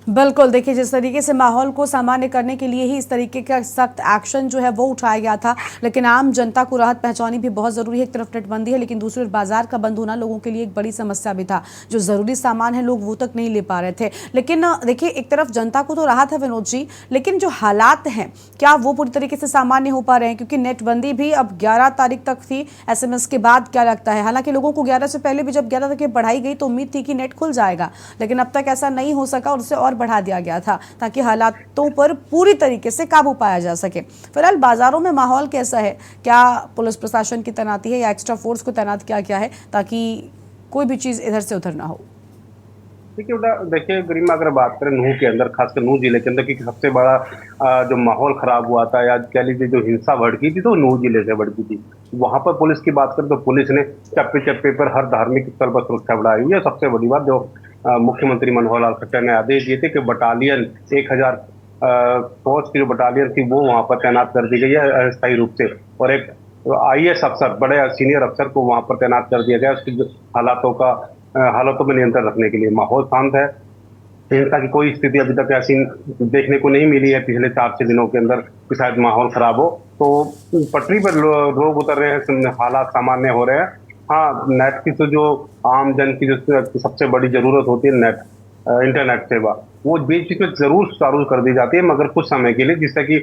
[SPEAKER 1] बिल्कुल, देखिए जिस तरीके से माहौल को सामान्य करने के लिए ही इस तरीके का सख्त एक्शन जो है वो उठाया गया था, लेकिन आम जनता को राहत पहुंचानी भी बहुत ज़रूरी है। एक तरफ नेटबंदी है लेकिन दूसरी तरफ बाजार का बंद होना लोगों के लिए एक बड़ी समस्या भी था। जो ज़रूरी सामान है लोग वो तक नहीं ले पा रहे थे। लेकिन देखिए एक तरफ जनता को तो राहत है विनोद जी, लेकिन जो हालात हैं क्या वो पूरी तरीके से सामान्य हो पा रहे हैं? क्योंकि नेटबंदी भी अब 11 तारीख तक थी, SMS के बाद क्या लगता है? हालांकि लोगों को 11 से पहले भी जब 11 तक बढ़ाई गई तो उम्मीद थी कि नेट खुल जाएगा, लेकिन अब तक ऐसा नहीं हो सका और उससे और बढ़ा दिया गया था ताकि हालातों पर पूरी तरीके से काबू पाया जा सके। फिलहाल बाजारों में माहौल कैसा है? क्या पुलिस प्रशासन की तैनाती है या एक्स्ट्रा फोर्स को तैनात किया गया है ताकि कोई भी चीज इधर से उधर ना हो?
[SPEAKER 6] देखिए गरिमा, अगर बात करें नूह के अंदर, खासकर नूह जिले के अंदर, क्योंकि सबसे बड़ा जो माहौल खराब हुआ था या कह लीजिए जो हिंसा भड़की थी तो नूह जिले से भड़की थी। वहां पर पुलिस की बात करें तो पुलिस ने चप्पे चप्पे पर हर धार्मिक स्थल पर सुरक्षा बढ़ाई हुई है। सबसे बड़ी बात जो मुख्यमंत्री मनोहर लाल खट्टर ने आदेश दिए थे कि बटालियन 1000 फौज की जो बटालियन थी वो वहां पर तैनात कर दी गई है अस्थायी रूप से, और एक IAS अफसर, बड़े सीनियर अफसर को वहां पर तैनात कर दिया गया उसकी हालातों में नियंत्रण रखने के लिए। माहौल शांत है, हिंसा की कोई स्थिति अभी तक ऐसी देखने को नहीं मिली है पिछले 4-6 दिनों के अंदर कि शायद माहौल खराब हो। तो पटरी पर लोग उतर रहे हैं, हालात सामान्य हो रहे हैं। हाँ, नेट की तो जो आम जन की जो सबसे बड़ी जरूरत होती है नेट, इंटरनेट सेवा, वो बीच बीच में जरूर चालू कर दी जाती है मगर कुछ समय के लिए, जिससे कि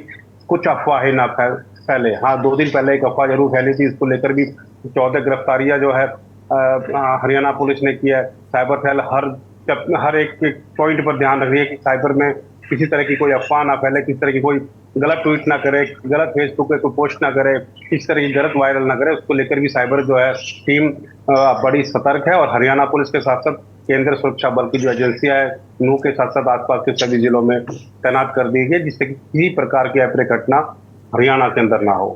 [SPEAKER 6] कुछ अफवाहें ना फैले। हाँ, 2 दिन पहले एक अफवाह जरूर फैली थी, इसको लेकर भी 14 गिरफ्तारियां जो है हरियाणा पुलिस ने किया है। साइबर सेल हर एक पॉइंट पर ध्यान रख रही है कि साइबर में किसी तरह की कोई अफवाह ना फैले, किसी तरह की कोई गलत ट्वीट ना करे, गलत फेसबुक पे कोई पोस्ट ना करे, किसी तरह की गलत वायरल ना करे। उसको लेकर भी साइबर जो है टीम बड़ी सतर्क है और हरियाणा पुलिस के साथ साथ केंद्रीय सुरक्षा बल की जो एजेंसियां है नूह के साथ साथ आसपास के सभी जिलों में तैनात कर दी गई, जिससे कि किसी प्रकार की अप्रिय घटना हरियाणा के अंदर ना हो।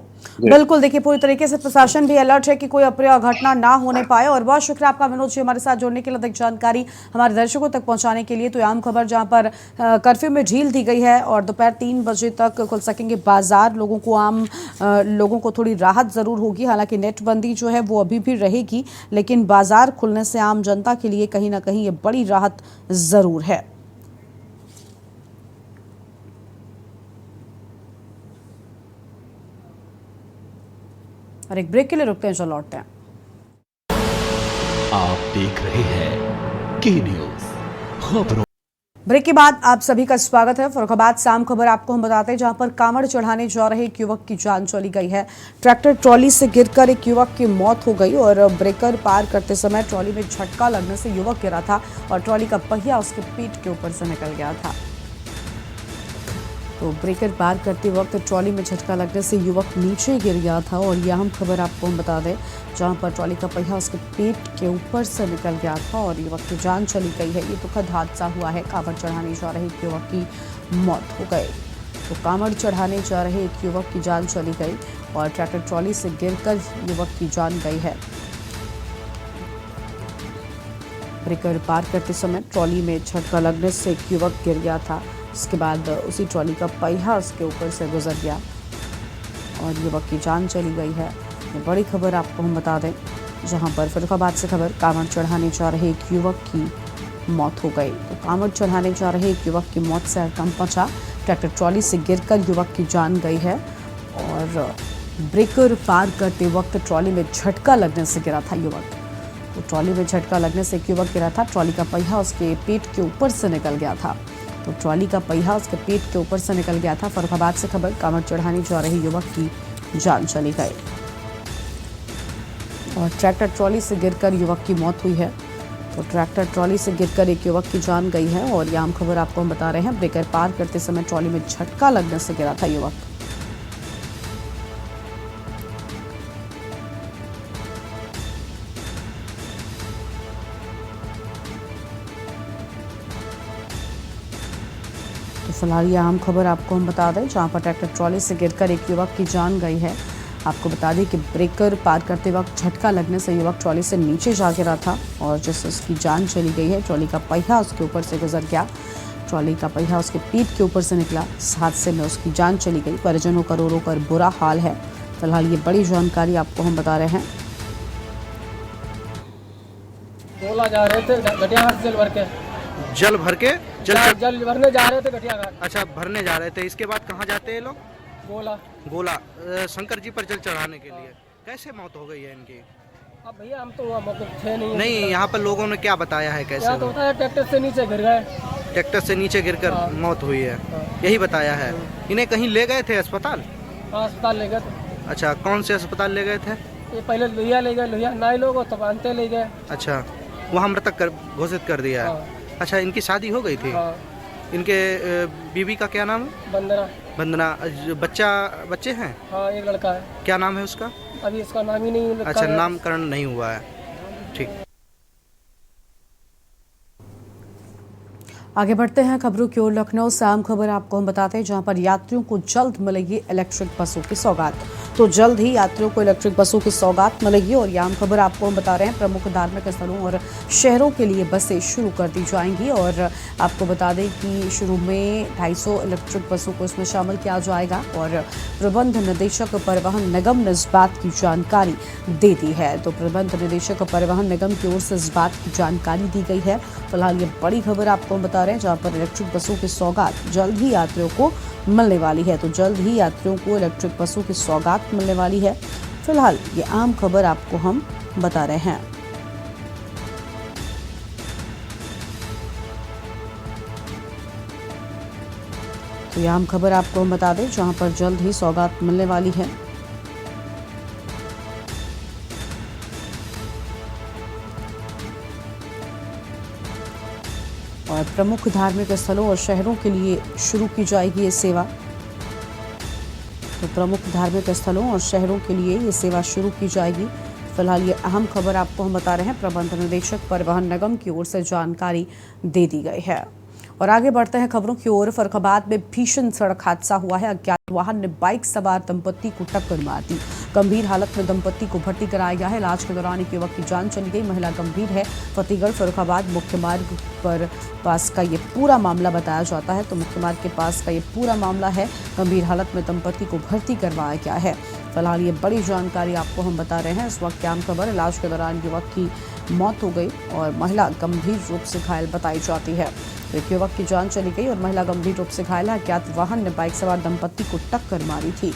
[SPEAKER 1] बिल्कुल, देखिए पूरी तरीके से प्रशासन भी अलर्ट है कि कोई अप्रिय घटना ना होने पाए। और बहुत शुक्रिया आपका विनोद जी हमारे साथ जुड़ने के लिए, अधिक जानकारी हमारे दर्शकों तक पहुंचाने के लिए। तो आम खबर जहां पर कर्फ्यू में ढील दी गई है और दोपहर 3 बजे तक खुल सकेंगे बाजार, लोगों को थोड़ी राहत जरूर होगी। हालांकि नेटबंदी जो है वो अभी भी रहेगी, लेकिन बाजार खुलने से आम जनता के लिए कहीं ना कहीं ये बड़ी राहत जरूर है। और एक ब्रेक के लिए रुकते हैं, चलो लौटते हैं।
[SPEAKER 2] आप देख रहे हैं के न्यूज़ खबरों।
[SPEAKER 1] ब्रेक के बाद आप सभी का स्वागत है। फर्रुखाबाद से आम खबर आपको हम बताते हैं, जहां पर कांवड़ चढ़ाने जा रहे एक युवक की जान चली गई है। ट्रैक्टर ट्रॉली से गिरकर एक युवक की मौत हो गई और ब्रेकर पार करते समय ट्रॉली में झटका लगने से युवक गिरा था और ट्रॉली का पहिया उसके पीठ के ऊपर से निकल गया था। तो ब्रेकर पार करते वक्त ट्रॉली में झटका लगने से युवक नीचे गिर गया था। और यह अहम खबर आपको हम बता दें, जहां पर ट्रॉली का पहिया उसके पेट के ऊपर से निकल गया था और युवक की जान चली गई है। ये दुखद हादसा हुआ है। कांवड़ चढ़ाने जा रहे एक युवक की मौत हो गई। तो कांवड़ चढ़ाने जा रहे एक युवक की जान चली गई और ट्रैक्टर ट्रॉली से गिरकर युवक की जान गई है। ब्रेकर पार करते समय ट्रॉली में झटका लगने से एक युवक गिर गया था। इसके बाद उसी ट्रॉली का पहिया उसके ऊपर से गुजर गया और युवक की जान चली गई है। ये बड़ी खबर आपको हम बता दें, जहां पर फर्रुखाबाद से खबर, कांवड़ चढ़ाने जा रहे एक युवक की मौत हो गई। तो कांवड़ चढ़ाने जा रहे एक युवक की मौत से हड़कंप मचा। ट्रैक्टर ट्रॉली से गिरकर युवक की जान गई है और ब्रेकर पार करते वक्त ट्रॉली में झटका लगने से गिरा था युवक। तो ट्रॉली में झटका लगने से एक युवक गिरा था। ट्रॉली का पहिया उसके पेट के ऊपर से निकल गया था। तो ट्रॉली का पहिया उसके पेट के ऊपर से निकल गया था। फर्रुखाबाद से खबर, कांवड़ चढ़ाने जा रही युवक की जान चली गई और ट्रैक्टर ट्रॉली से गिरकर युवक की मौत हुई है। तो ट्रैक्टर ट्रॉली से गिरकर एक युवक की जान गई है और यह आम खबर आपको हम बता रहे हैं। ब्रेकर पार करते समय ट्रॉली में झटका लगने से गिरा था युवक। तो फिलहाल ये अहम खबर आपको हम बता दें, जहां पर ट्रैक्टर ट्रॉली से गिरकर एक युवक की जान गई है। आपको बता दें कि ब्रेकर पार करते वक्त झटका लगने से युवक ट्रॉली से नीचे जा गिरा था और जिससे उसकी जान चली गई है। ट्रॉली का पहिया उसके ऊपर से गुजर गया। ट्रॉली का पहिया उसके पीठ के ऊपर से निकला। इस हादसे में उसकी जान चली गई। परिजनों का रो रो कर बुरा हाल है। फिलहाल ये बड़ी जानकारी आपको हम बता रहे हैं।
[SPEAKER 7] गोला जा रहे थे घटिया घाट जल भर के
[SPEAKER 8] जल भर के
[SPEAKER 7] जल भरने जा रहे थे घटिया घाट।
[SPEAKER 8] अच्छा, भरने जा रहे थे। इसके बाद कहाँ जाते हैं ये लोग?
[SPEAKER 7] गोला
[SPEAKER 8] गोला शंकर जी पर जल चढ़ाने के लिए। कैसे मौत हो गई है इनकी?
[SPEAKER 7] अब भैया हम तो वहाँ मौके पे थे नहीं।
[SPEAKER 8] नहीं, यहाँ पर लोगों ने क्या बताया है कैसे
[SPEAKER 7] यहाँ तो
[SPEAKER 8] हुई?
[SPEAKER 7] होता है ट्रैक्टर से नीचे गिर गए।
[SPEAKER 8] ट्रैक्टर से नीचे गिरकर
[SPEAKER 7] हाँ।
[SPEAKER 8] मौत हुई है,
[SPEAKER 7] हाँ।
[SPEAKER 8] यही बताया है। इन्हें कहीं ले गए थे अस्पताल?
[SPEAKER 7] अस्पताल ले गए थे।
[SPEAKER 8] अच्छा, कौन से अस्पताल ले गए थे?
[SPEAKER 7] ये पहले लोहिया ले गए, लोहिया नाई लोग तब अंते ले गए।
[SPEAKER 8] अच्छा, वहाँ मृतक घोषित कर दिया है।
[SPEAKER 7] हाँ।
[SPEAKER 8] अच्छा, इनकी शादी हो गई थी?
[SPEAKER 7] हाँ,
[SPEAKER 8] इनके बीवी का क्या नाम है?
[SPEAKER 7] बंदना।
[SPEAKER 8] वंदना। बच्चे हैं?
[SPEAKER 7] हाँ, एक लड़का है।
[SPEAKER 8] क्या नाम है उसका?
[SPEAKER 7] अभी इसका नाम ही नहीं रखा
[SPEAKER 8] अच्छा,
[SPEAKER 7] है।
[SPEAKER 8] नामकरण नहीं हुआ है। ठीक।
[SPEAKER 1] आगे बढ़ते हैं खबरों की ओर। लखनऊ से आम खबर आपको हम बताते हैं, जहां पर यात्रियों को जल्द मिलेगी इलेक्ट्रिक बसों की सौगात। तो जल्द ही यात्रियों को इलेक्ट्रिक बसों की सौगात मिलेगी और यह आम खबर आपको हम बता रहे हैं। प्रमुख धार्मिक स्थलों और शहरों के लिए बसें शुरू कर दी जाएंगी और आपको बता दें कि शुरू में 250 इलेक्ट्रिक बसों को इसमें शामिल किया जाएगा और प्रबंध निदेशक परिवहन निगम ने इस बात की जानकारी दे दी है। तो प्रबंध निदेशक परिवहन निगम की ओर से इस बात की जानकारी दी गई है। फिलहाल ये बड़ी खबर आपको हम बता रहे हैं, जहां पर इलेक्ट्रिक बसों की सौगात जल्द ही यात्रियों को मिलने वाली है। तो जल्द ही यात्रियों को इलेक्ट्रिक बसों की सौगात मिलने वाली है। फिलहाल ये आम खबर आपको हम बता रहे हैं। तो ये आम खबर आपको हम बता दें, जहां पर जल्द ही सौगात मिलने वाली है। और प्रमुख धार्मिक स्थलों और शहरों के लिए शुरू की जाएगी ये सेवा। तो प्रमुख धार्मिक स्थलों और शहरों के लिए ये सेवा शुरू की जाएगी। फिलहाल ये अहम खबर आपको हम बता रहे हैं। प्रबंध निदेशक परिवहन निगम की ओर से जानकारी दे दी गई है। और आगे बढ़ते हैं खबरों की ओर। फर्रुखाबाद में भीषण सड़क हादसा हुआ है। अज्ञात वाहन ने बाइक सवार दंपत्ति को टक्कर मार दी। गंभीर हालत में दंपत्ति को भर्ती कराया गया है। इलाज के दौरान एक युवक की जान चली गई। महिला गंभीर है। फतेहगढ़ फर्रुखाबाद मुख्य मार्ग पर पास का ये पूरा मामला बताया जाता है। तो मुख्य मार्ग के पास का ये पूरा मामला है। गंभीर हालत में दंपत्ति को भर्ती करवाया गया है। फिलहाल ये बड़ी जानकारी आपको हम बता रहे हैं। इस वक्त आम खबर, इलाज के दौरान युवक की मौत हो गई और महिला गंभीर रूप से घायल बताई जाती है। एक युवक की जान चली गई और महिला गंभीर रूप से घायल है। अज्ञात वाहन ने बाइक सवार दंपत्ति को टक्कर मारी थी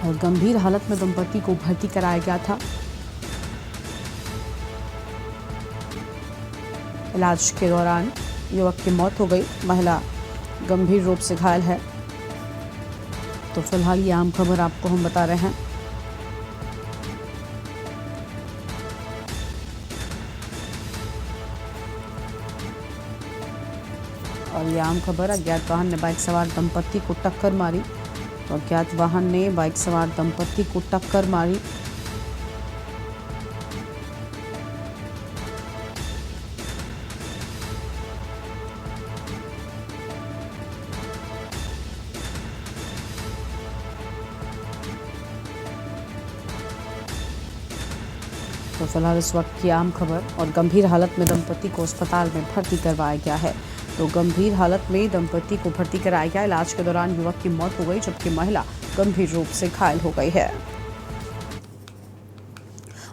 [SPEAKER 1] और गंभीर हालत में दंपत्ति को भर्ती कराया गया था। इलाज के दौरान युवक की मौत हो गई। महिला गंभीर रूप से घायल है। तो फिलहाल ये आम खबर आपको हम बता रहे हैं। और ये आम खबर, अज्ञात वाहन ने बाइक सवार दंपत्ति को टक्कर मारी। तो अज्ञात वाहन ने बाइक सवार दंपत्ति को टक्कर मारी। तो फिलहाल इस वक्त की आम खबर। और गंभीर हालत में दंपत्ति को अस्पताल में भर्ती करवाया गया है। तो गंभीर हालत में दंपत्ति को भर्ती कराया गया। इलाज के दौरान युवक की मौत हो गई, जबकि महिला गंभीर रूप से घायल हो गई है।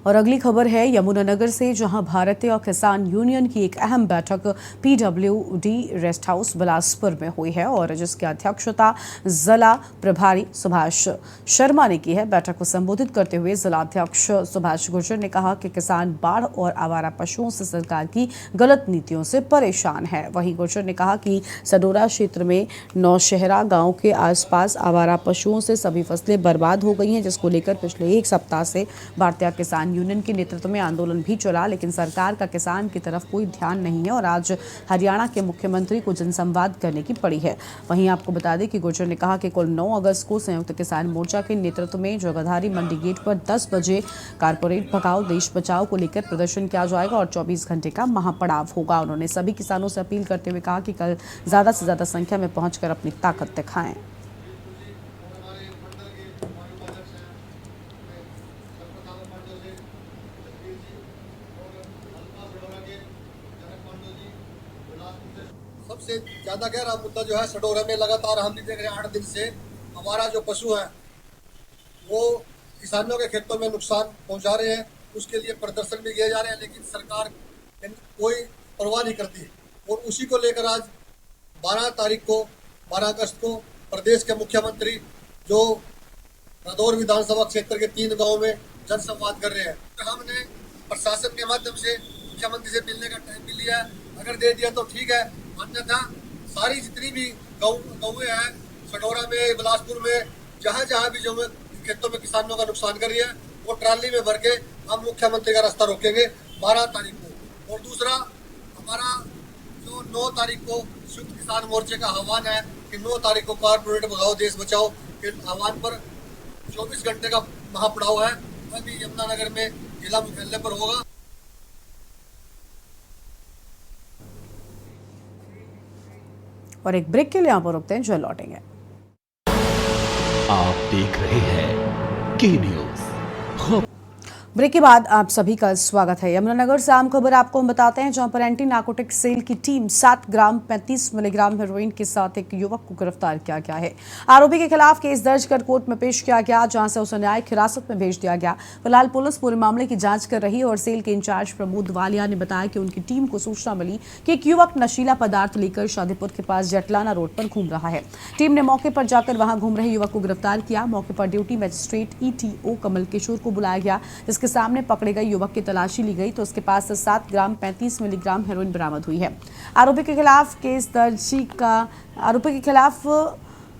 [SPEAKER 1] और अगली खबर है यमुनानगर से, जहां भारतीय और किसान यूनियन की एक अहम बैठक PWD रेस्ट हाउस बिलासपुर में हुई है और जिसकी अध्यक्षता जिला प्रभारी सुभाष शर्मा ने की है। बैठक को संबोधित करते हुए जिला अध्यक्ष सुभाष गुर्जर ने कहा कि किसान बाढ़ और आवारा पशुओं से सरकार की गलत नीतियों से परेशान है। वहीं गुर्जर ने कहा कि सडोरा क्षेत्र में नौशहरा गांव के आसपास आवारा पशुओं से सभी फसलें बर्बाद हो गई हैं, जिसको लेकर पिछले एक सप्ताह से भारतीय किसान यूनियन के नेतृत्व में आंदोलन भी चला, लेकिन सरकार का किसान की तरफ कोई ध्यान नहीं है और आज हरियाणा के मुख्यमंत्री को जनसंवाद करने की पड़ी है। वहीं आपको बता दें कि गुर्जर ने कहा कि कुल 9 अगस्त को संयुक्त किसान मोर्चा के नेतृत्व में जगाधारी मंडी गेट पर 10 बजे कारपोरेट भगाओ देश बचाओ को लेकर प्रदर्शन किया जाएगा और 24 घंटे का महापड़ाव होगा। उन्होंने सभी किसानों से अपील करते हुए कहा कि कल ज्यादा से ज्यादा संख्या में पहुंचकर अपनी ताकत दिखाएं।
[SPEAKER 9] सबसे ज्यादा गहरा मुद्दा जो है सडोरा में लगातार हम देख रहे हैं 8 दिन से हमारा जो पशु है वो किसानों के खेतों में नुकसान पहुंचा रहे हैं। उसके लिए प्रदर्शन भी किए जा रहे हैं, लेकिन सरकार कोई परवाह नहीं करती और उसी को लेकर आज 12 अगस्त को प्रदेश के मुख्यमंत्री जो रदौर विधानसभा क्षेत्र के 3 गाँव में जनसंवाद कर रहे हैं। तो हमने प्रशासन के माध्यम से मुख्यमंत्री से मिलने का टाइम भी लिया है, अगर दे दिया तो ठीक है, अन्यथा सारी जितनी भी गाँव हैं सडोरा में, बिलासपुर में, जहाँ भी जो खेतों में किसानों का नुकसान कर रही है वो ट्राली में भर के हम मुख्यमंत्री का रास्ता रोकेंगे 12 तारीख को। और दूसरा हमारा जो 9 तारीख को संयुक्त किसान मोर्चे का आह्वान है कि 9 तारीख को कारपोरेट भगाओ देश बचाओ के आह्वान पर 24 घंटे का महापड़ाव है, अभी यमुनानगर में जिला मुख्यालय पर होगा।
[SPEAKER 1] और एक ब्रेक के लिए यहाँ पर रुकते हैं, जो लौटेंगे।
[SPEAKER 2] आप देख रहे हैं के न्यूज।
[SPEAKER 1] ब्रेक के बाद आप सभी का स्वागत है। यमुनानगर से आम खबर आपको हम बताते हैं, जहां पर एंटी नार्कोटिक सेल की टीम 7 ग्राम 35 मिलीग्राम हेरोइन के साथ एक युवक को गिरफ्तार किया गया है। आरोपी के खिलाफ केस दर्ज कर कोर्ट में पेश किया गया, जहां से उसे न्यायिक हिरासत में भेज दिया गया। फिलहाल पुलिस पूरे मामले की जांच कर रही है और सेल के इंचार्ज प्रमोद वालिया ने बताया कि उनकी टीम को सूचना मिली कि एक युवक नशीला पदार्थ लेकर शादीपुर के पास जटलाना रोड पर घूम रहा है। टीम ने मौके पर जाकर वहां घूम रहे युवक को गिरफ्तार किया। मौके पर duty magistrate ETO Kamal Kishore को बुलाया गया, जिसके सामने पकड़े गए युवक की तलाशी ली गई तो उसके पास से 7 ग्राम 35 मिलीग्राम हेरोइन बरामद हुई है। आरोपी के खिलाफ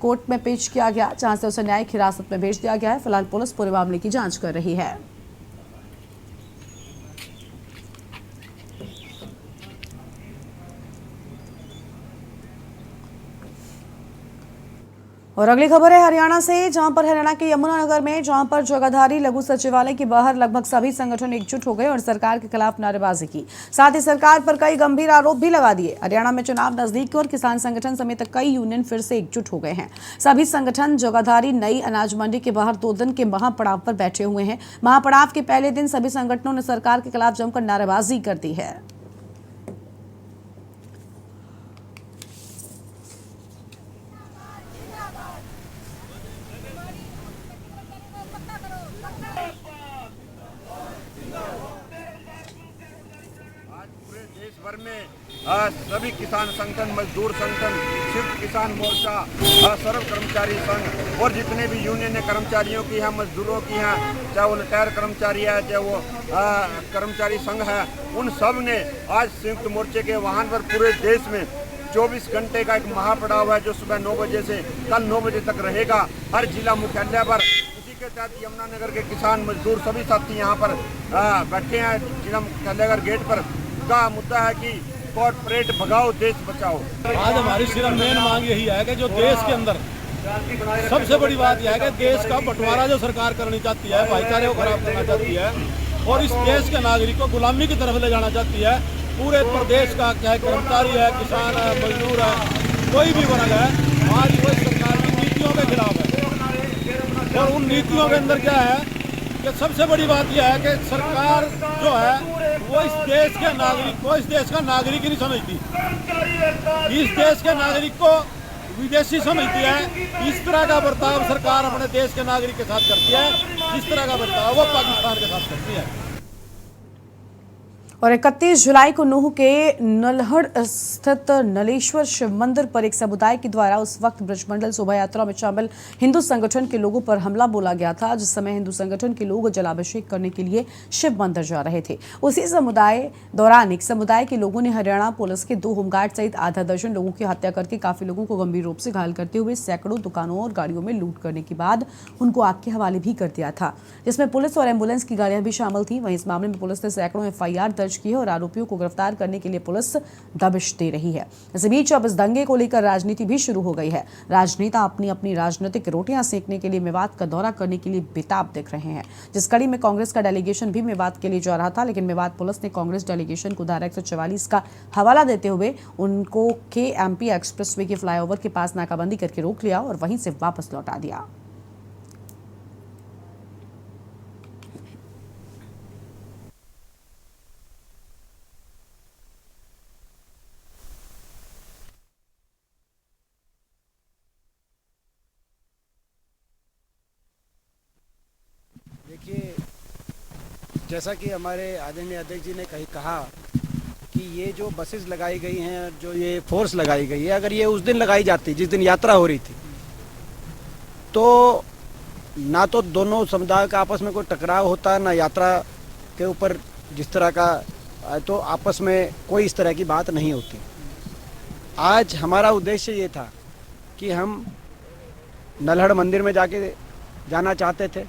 [SPEAKER 1] कोर्ट में पेश किया गया, जहां से उसे न्यायिक हिरासत में भेज दिया गया है। फिलहाल पुलिस पूरे मामले की जांच कर रही है। और अगली खबर है हरियाणा से, जहां पर हरियाणा के यमुनानगर में जहां पर जगाधारी लघु सचिवालय के बाहर लगभग सभी संगठन एकजुट हो गए और सरकार के खिलाफ नारेबाजी की। साथ ही सरकार पर कई गंभीर आरोप भी लगा दिए। हरियाणा में चुनाव नजदीक और किसान संगठन समेत कई यूनियन फिर से एकजुट हो गए हैं। सभी संगठन जगाधारी नई अनाज मंडी के बाहर 2 दिन के महापड़ाव पर बैठे हुए हैं। महापड़ाव के पहले दिन सभी संगठनों ने सरकार के खिलाफ जमकर नारेबाजी कर दी है।
[SPEAKER 10] भर में सभी किसान संगठन, मजदूर संगठन, संयुक्त किसान मोर्चा, सर्व कर्मचारी संघ और जितने भी यूनियन कर्मचारियों की हैं, मजदूरों की हैं, चाहे वो रिटायर कर्मचारी है, चाहे वो कर्मचारी संघ है, उन सब ने आज संयुक्त मोर्चे के वाहन पर पूरे देश में 24 घंटे का एक महापड़ाव है, जो सुबह 9 बजे से कल 9 बजे तक रहेगा हर जिला मुख्यालय पर। उसी के तहत यमुनानगर के किसान, मजदूर सभी साथी यहाँ पर बैठे हैं। जिला मुख्यालय गेट पर का मुद्दा है कि कॉर्पोरेट भगाओ देश बचाओ।
[SPEAKER 11] आज हमारी सिर्फ मेन मांग यही है कि जो देश के अंदर सबसे बड़ी बात यह है कि देश का बंटवारा जो सरकार करनी चाहती है, भाईचारे को खराब करना चाहती है और इस देश के नागरिक को गुलामी की तरफ ले जाना चाहती है। पूरे प्रदेश का चाहे कर्मचारी है, किसान है, मजदूर है, कोई भी वर्ग है, आज वो सरकार की नीतियों के खिलाफ है। और उन नीतियों के अंदर क्या है कि सबसे बड़ी बात यह है कि सरकार जो है वो इस देश के नागरिक को इस देश का नागरिक ही नहीं समझती। इस देश के नागरिक को विदेशी समझती है। इस तरह का बर्ताव सरकार अपने देश के नागरिक के साथ करती है, जिस तरह का बर्ताव वो पाकिस्तान के साथ करती है।
[SPEAKER 1] और 31 जुलाई को नूह के नल्हड़ स्थित नलेश्वर शिव मंदिर पर एक समुदाय के द्वारा उस वक्त ब्रजमंडल शोभा यात्रा में शामिल हिंदू संगठन के लोगों पर हमला बोला गया था, जिस समय हिंदू संगठन के लोग जलाभिषेक करने के लिए शिव मंदिर जा रहे थे। उसी दौरान एक समुदाय के लोगों ने हरियाणा पुलिस के 2 होमगार्ड सहित आधा दर्जन लोगों की हत्या करके काफी लोगों को गंभीर रूप से घायल करते हुए सैकड़ों दुकानों और गाड़ियों में लूट करने के बाद उनको आग के हवाले भी कर दिया था, जिसमें पुलिस और एम्बुलेंस की गाड़ियां भी शामिल थी। वहीं इस मामले में पुलिस ने सैकड़ों FIR दर्ज की है और आरोपियों को गिरफ्तार करने के लिए पुलिस दबिश दे रही है। इस बीच अब इस दंगे को लेकर राजनीति भी शुरू हो गई है। राजनेता अपनी अपनी राजनीतिक रोटियां सेकने के लिए मेवात का दौरा करने के लिए बेताब दिख रहे हैं, जिस कड़ी में कांग्रेस का डेलीगेशन भी मेवात के लिए जा रहा था, लेकिन मेवात पुलिस ने कांग्रेस डेलीगेशन को धारा 144 का हवाला देते हुए उनको KMP एक्सप्रेसवे के फ्लाईओवर के पास नाकाबंदी करके रोक लिया और वहीं से वापस लौटा दिया।
[SPEAKER 8] देखिए, जैसा कि हमारे आदरणीय अध्यक्ष जी ने कहा कि ये जो बसेस लगाई गई हैं, जो ये फोर्स लगाई गई है, अगर ये उस दिन लगाई जाती जिस दिन यात्रा हो रही थी, तो ना तो दोनों समुदाय का आपस में कोई टकराव होता, ना यात्रा के ऊपर जिस तरह का, तो आपस में कोई इस तरह की बात नहीं होती। आज हमारा उद्देश्य ये था कि हम नल्हड़ मंदिर में जाना चाहते थे।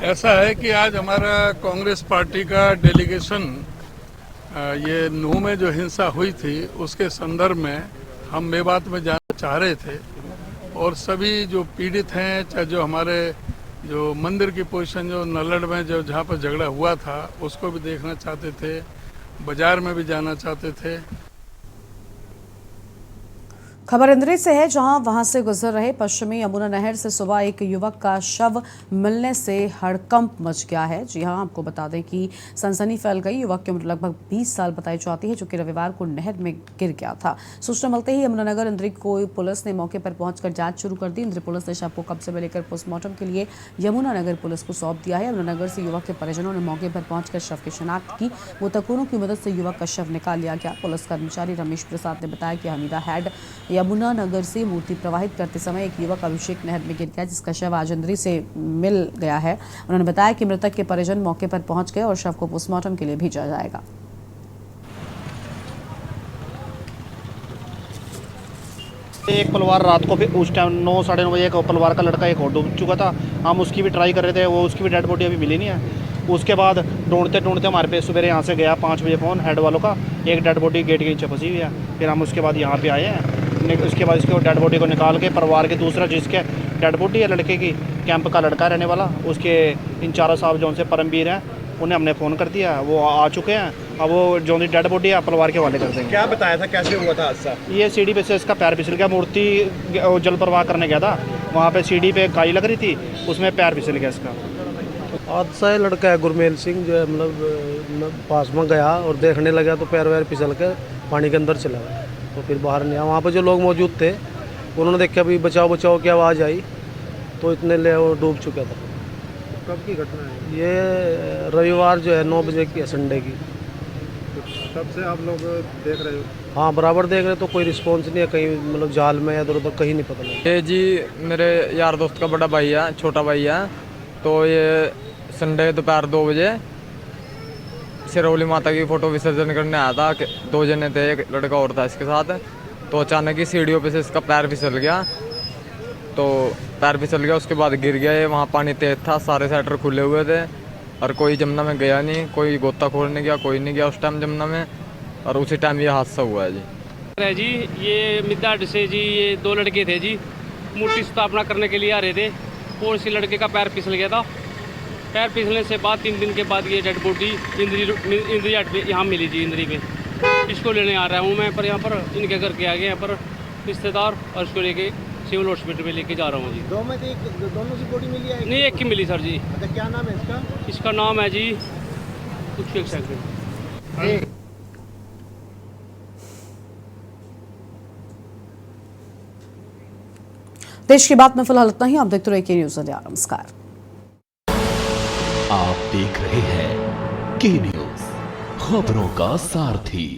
[SPEAKER 11] ऐसा है कि आज हमारा कांग्रेस पार्टी का डेलीगेशन ये नूह में जो हिंसा हुई थी उसके संदर्भ में हम मेवात में जाना चाह रहे थे और सभी जो पीड़ित हैं, चाहे जो हमारे जो मंदिर की पोजीशन जो नल्हड़ में जो जहाँ पर झगड़ा हुआ था उसको भी देखना चाहते थे, बाजार में भी जाना चाहते थे।
[SPEAKER 1] खबर इंद्री से है, जहां वहां से गुजर रहे पश्चिमी यमुना नहर से सुबह एक युवक का शव मिलने से हड़कंप मच गया है। जी हां, आपको बता दें कि सनसनी फैल गई। युवक की उम्र लगभग 20 साल बताई जाती है, जो कि रविवार को नहर में गिर गया था। सूचना मिलते ही यमुनानगर इंद्री को पुलिस ने मौके पर पहुंचकर जांच शुरू कर दी। इंद्री पुलिस ने शव को कब्जे में लेकर पोस्टमार्टम के लिए यमुनानगर पुलिस को सौंप दिया है। यमुनानगर से युवक के परिजनों ने मौके पर पहुंचकर शव की शिनाख्त की। गोताखोरों की मदद से युवक का शव निकाल लिया गया। पुलिस कर्मचारी रमेश प्रसाद ने बताया कि हमीदा हेड यमुनानगर से मूर्ति प्रवाहित करते समय एक युवक अभिषेक नहर में गिर गया, जिसका शव आज इंद्री से मिल गया है। उन्होंने बताया कि मृतक के परिजन मौके पर पहुंच गए और शव को पोस्टमार्टम के लिए भेजा जाएगा।
[SPEAKER 12] एक परिवार रात को भी उस टाइम 9 साढ़े 9 बजे एक परिवार का लड़का एक और डूब चुका था। हम उसकी भी ट्राई कर रहे थे, वो उसकी भी डेड बॉडी अभी मिली नहीं है। उसके बाद ढूंढते ढूंढते हमारे पे सवेरे यहाँ से गया 5 बजे फ़ोन हेड वालों का, एक डेड बॉडी गेट के नीचे फंसी हुई है। फिर हम उसके बाद यहाँ पे आए हैं। उसके बाद इसको डेड बॉडी को निकाल के परिवार के दूसरा जिसके डेड बॉडी है लड़के की, कैंप का लड़का रहने वाला, उसके इंचार्ज साहब जो उनसे परमवीर हैं, उन्हें हमने फ़ोन कर दिया, वो आ चुके हैं। अब वो जो डेड बॉडी है परिवार के हवाले कर देंगे।
[SPEAKER 10] क्या बताया था, कैसे हुआ था हादसा?
[SPEAKER 12] ये सीढ़ी पे से इसका पैर फिसल गया। मूर्ति जल प्रवाह करने गया था, वहाँ पे सीढ़ी पे काई लग रही थी, उसमें पैर फिसल गया इसका।
[SPEAKER 13] हादसा लड़का है गुरमेल सिंह, जो है मतलब पास में गया और देखने लगा तो पैर वैर फिसल कर पानी के अंदर चला गया। तो फिर बाहर नहीं आया। वहाँ पे जो लोग मौजूद थे उन्होंने देखा भी बचाओ बचाओ की आवाज़ आई, तो इतने ले वो डूब चुका था।
[SPEAKER 10] कब की घटना है
[SPEAKER 13] ये? रविवार जो है 9 बजे की है, संडे की।
[SPEAKER 10] तब से आप लोग देख रहे हो?
[SPEAKER 13] हाँ, बराबर देख रहे, तो कोई रिस्पॉन्स नहीं है कहीं, मतलब जाल में इधर उधर कहीं नहीं पता लगा।
[SPEAKER 14] ये जी मेरे यार दोस्त का बड़ा भाई है, छोटा भाई है। तो ये संडे दोपहर 2 बजे सिरौली माता की फ़ोटो विसर्जन करने आया था। 2 जने थे, एक लड़का और था इसके साथ। तो अचानक ही सीढ़ियों पे से इसका पैर फिसल गया, तो पैर फिसल गया, उसके बाद गिर गया। ये वहाँ पानी तेज था, सारे शटर खुले हुए थे और कोई जमुना में गया नहीं, कोई गोताखोर नहीं गया, कोई नहीं गया उस टाइम जमुना में। और उसी टाइम ये हादसा हुआ है
[SPEAKER 15] जी। ये मिद्दाड से जी ये 2 लड़के थे जी, मूर्ति स्थापना करने के लिए आ रहे थे और इसी लड़के का पैर फिसल गया था। पैर फिसलने से बाद 3 दिन के बाद ये डेड बॉडी इंद्री हाट पे यहाँ मिली जी, इंद्री में। इसको लेने आ रहा हूँ मैं, पर यहाँ पर इनके घर के आगे यहाँ पर रिश्तेदार, और इसको लेके सिविल हॉस्पिटल में लेके जा रहा हूँ जी।
[SPEAKER 10] दोनों की बॉडी मिली है?
[SPEAKER 15] नहीं, एक की मिली सर जी।
[SPEAKER 10] अच्छा, क्या नाम है इसका?
[SPEAKER 15] इसका नाम है जी कुछ एक सेकंड।
[SPEAKER 1] देश की बात में फिलहाल इतना ही। आप देखते रहिए के न्यूज़ इंडिया। नमस्कार।
[SPEAKER 2] आप देख रहे हैं की न्यूज, खबरों का सारथी।